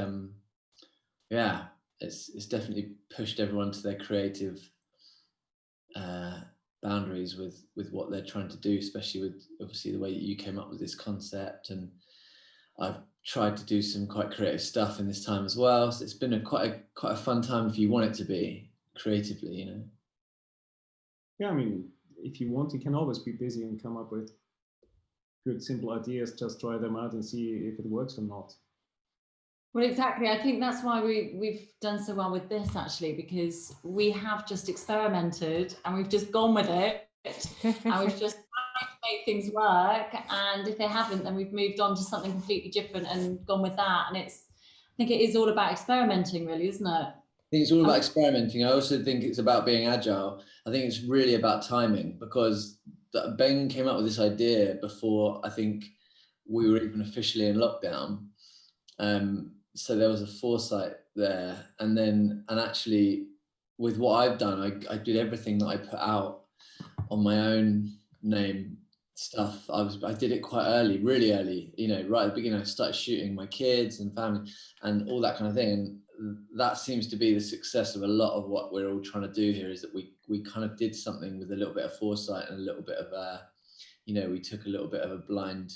yeah, it's definitely pushed everyone to their creative boundaries with what they're trying to do, especially with obviously the way that you came up with this concept, and I've tried to do some quite creative stuff in this time as well. So it's been quite a fun time if you want it to be creatively, you know. Yeah, I mean, if you want, you can always be busy and come up with good, simple ideas. Just try them out and see if it works or not. Well, exactly. I think that's why we've done so well with this, actually, because we have just experimented and we've just gone with it, and we've just tried to make things work. And if they haven't, then we've moved on to something completely different and gone with that. And I think it is all about experimenting, really, isn't it? I think it's all about experimenting. I also think it's about being agile. I think it's really about timing, because Ben came up with this idea before I think we were even officially in lockdown. So there was a foresight there, and actually with what I've done, I did everything that I put out on my own name stuff. I did it quite early, really early, you know, right at the beginning. I started shooting my kids and family and all that kind of thing, and that seems to be the success of a lot of what we're all trying to do here, is that we kind of did something with a little bit of foresight and a little bit of you know, we took a little bit of a blind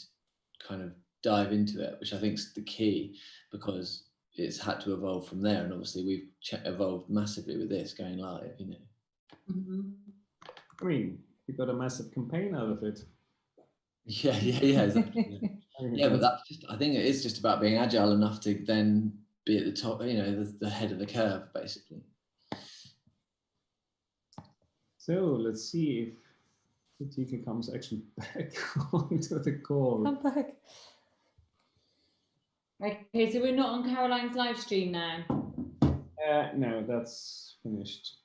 kind of dive into it, which I think is the key, because it's had to evolve from there. And obviously we've evolved massively with this going live, you know. Mm-hmm. I mean, we got a massive campaign out of it. Yeah, exactly. Yeah, but that's just, I think it is just about being agile enough to then be at the top, you know, the head of the curve, basically. So let's see if Pratika comes actually back onto the call. Come back. Okay, so we're not on Caroline's live stream now. No, that's finished.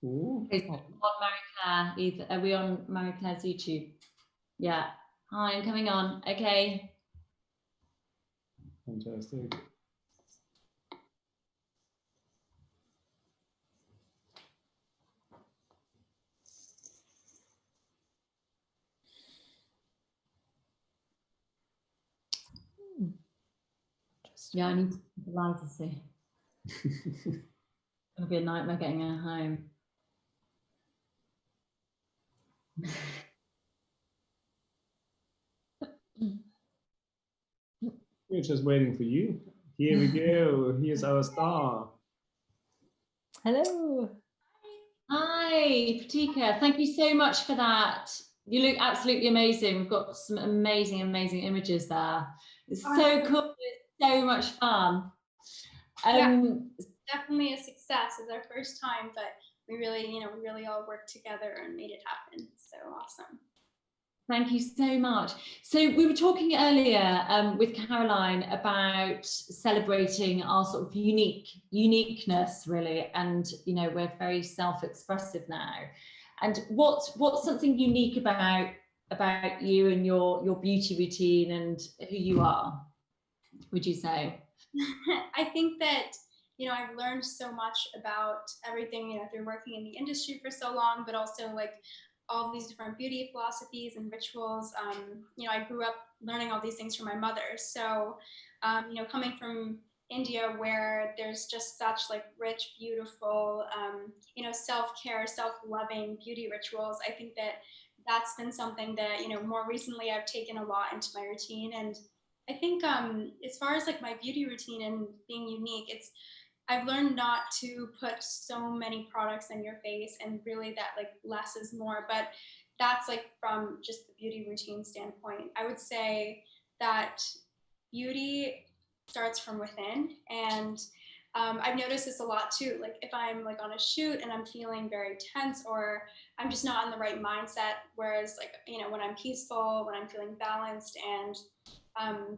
Ooh. Okay, so on Marie Claire either. Are we on Marie Claire's YouTube? Yeah. Hi, I'm coming on. Okay. Fantastic. Yeah, I need to keep the lights to see. It's gonna be a nightmare getting her home. We're just waiting for you. Here we go. Here's our star. Hello. Hi, Pratika. Thank you so much for that. You look absolutely amazing. We've got some amazing, amazing images there. It's so cool. It's so much fun. It's definitely a success. It's our first time, but we really all worked together and made it happen. So awesome. Thank you so much. So we were talking earlier with Caroline about celebrating our sort of uniqueness, really, and you know, we're very self-expressive now. And what's something unique about you and your beauty routine and who you are, would you say? I think that, you know, I've learned so much about everything, you know, through working in the industry for so long, but also like all these different beauty philosophies and rituals. You know, I grew up learning all these things from my mother. So, you know, coming from India, where there's just such like rich, beautiful, you know, self-care, self-loving beauty rituals, I think that that's been something that, you know, more recently I've taken a lot into my routine. And I think as far as like my beauty routine and being unique, I've learned not to put so many products on your face, and really that like less is more, but that's like from just the beauty routine standpoint. I would say that beauty starts from within, and I've noticed this a lot too. Like if I'm like on a shoot and I'm feeling very tense, or I'm just not in the right mindset, whereas like, you know, when I'm peaceful, when I'm feeling balanced, and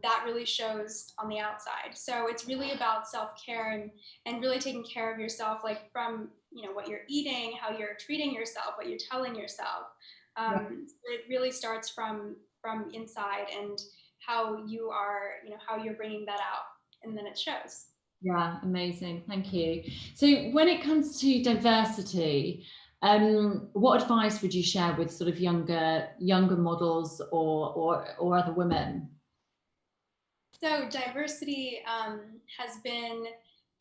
that really shows on the outside. So it's really about self-care and really taking care of yourself, like from you know, what you're eating, how you're treating yourself, what you're telling yourself. It really starts from inside, and how you are, you know, how you're bringing that out, and then it shows. Yeah, amazing. Thank you. So when it comes to diversity, what advice would you share with sort of younger models or other women? So diversity has been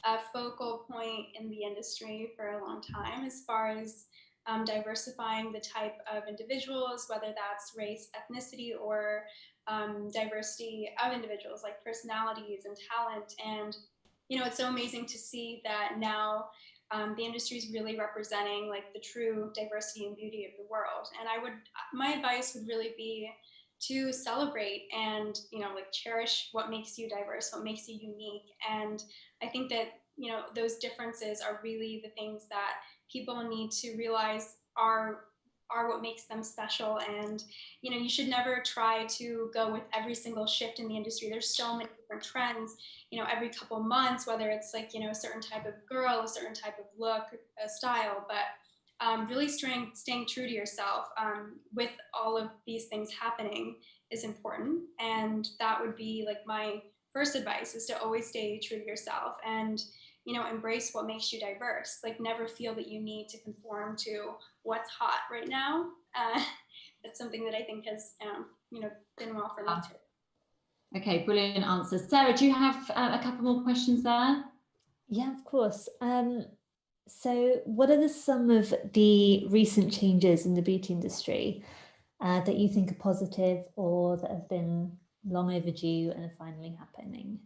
a focal point in the industry for a long time, as far as diversifying the type of individuals, whether that's race, ethnicity, or diversity of individuals, like personalities and talent. And, you know, it's so amazing to see that now the industry is really representing like the true diversity and beauty of the world. And my advice would really be to celebrate and, you know, like cherish what makes you diverse, what makes you unique. And I think that, you know, those differences are really the things that people need to realize are what makes them special. And, you know, you should never try to go with every single shift in the industry. There's so many different trends, you know, every couple months, whether it's like, you know, a certain type of girl, a certain type of look, a style, but really staying true to yourself with all of these things happening is important. And that would be like my first advice, is to always stay true to yourself and, you know, embrace what makes you diverse. Like, never feel that you need to conform to what's hot right now. That's something that I think has, you know, been well for me too. Okay, brilliant answers. Sarah, do you have a couple more questions there? Yeah, of course. So what are some of the recent changes in the beauty industry that you think are positive or that have been long overdue and are finally happening?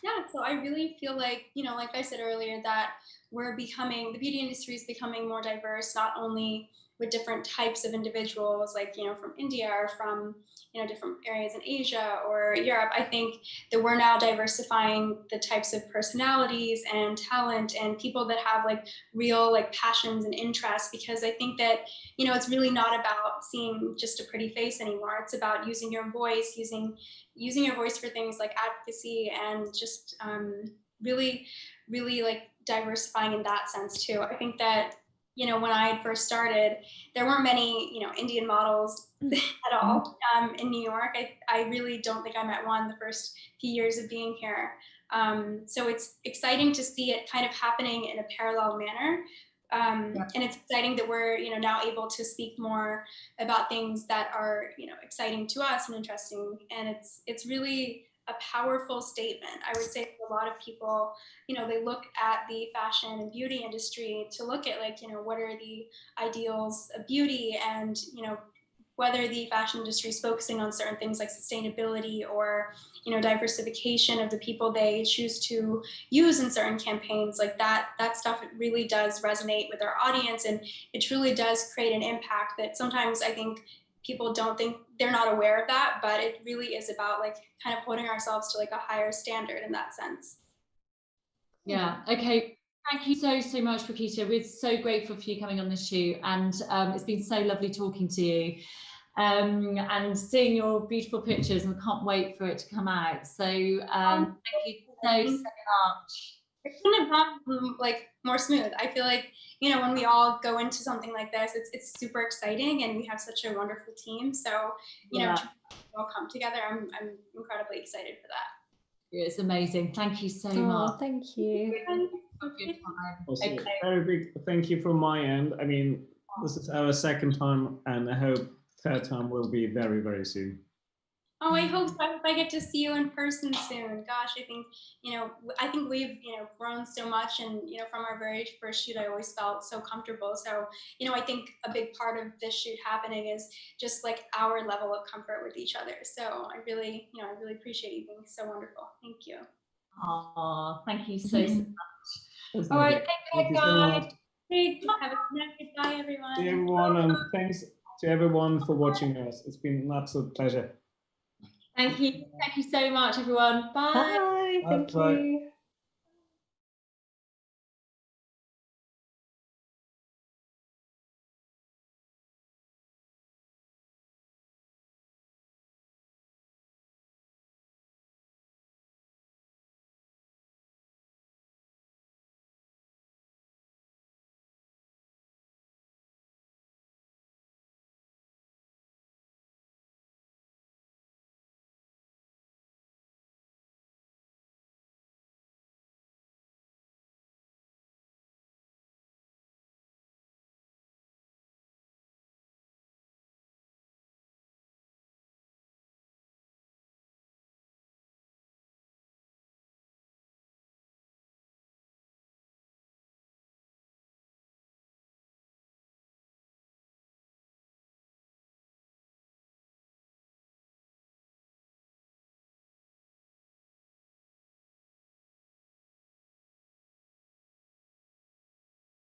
Yeah, so I really feel like, you know, like I said earlier, that the beauty industry is becoming more diverse, not only with different types of individuals, like, you know, from India or from, you know, different areas in Asia or Europe. I think that we're now diversifying the types of personalities and talent and people that have like real like passions and interests, because I think that, you know, it's really not about seeing just a pretty face anymore. It's about using your voice, using your voice for things like advocacy, and just really like diversifying in that sense too. I think that, you know, when I first started, there weren't many, you know, Indian models at all in New York. I really don't think I met one the first few years of being here. So it's exciting to see it kind of happening in a parallel manner. And it's exciting that we're, you know, now able to speak more about things that are, you know, exciting to us and interesting. And it's really a powerful statement. I would say for a lot of people, you know, they look at the fashion and beauty industry to look at like, you know, what are the ideals of beauty, and, you know, whether the fashion industry is focusing on certain things like sustainability or, you know, diversification of the people they choose to use in certain campaigns, like that stuff, it really does resonate with our audience, and it truly does create an impact that sometimes I think people don't think, they're not aware of that, but it really is about like kind of holding ourselves to like a higher standard in that sense. Yeah, okay. Thank you so much, Prakita. We're so grateful for you coming on the shoot, and it's been so lovely talking to you and seeing your beautiful pictures, and we can't wait for it to come out. So thank you so much. It couldn't have gone like more smooth. I feel like, you know, when we all go into something like this, it's super exciting, and we have such a wonderful team. So, you know, to all come together, I'm incredibly excited for that. It's amazing. Thank you so much. Thank you. Also, very big thank you from my end. I mean, this is our second time, and I hope third time will be very, very soon. Oh, I hope so. I hope I get to see you in person soon. Gosh, I think, you know, we've, you know, grown so much, and, you know, from our very first shoot, I always felt so comfortable. So, you know, I think a big part of this shoot happening is just like our level of comfort with each other. So I really appreciate you being so wonderful. Thank you. Oh, thank you so much. All right, thank you guys. Have a good night. Goodbye, everyone. See everyone, and thanks to everyone for watching us. It's been an absolute pleasure. Thank you so much, everyone. Bye. Bye. Thank you.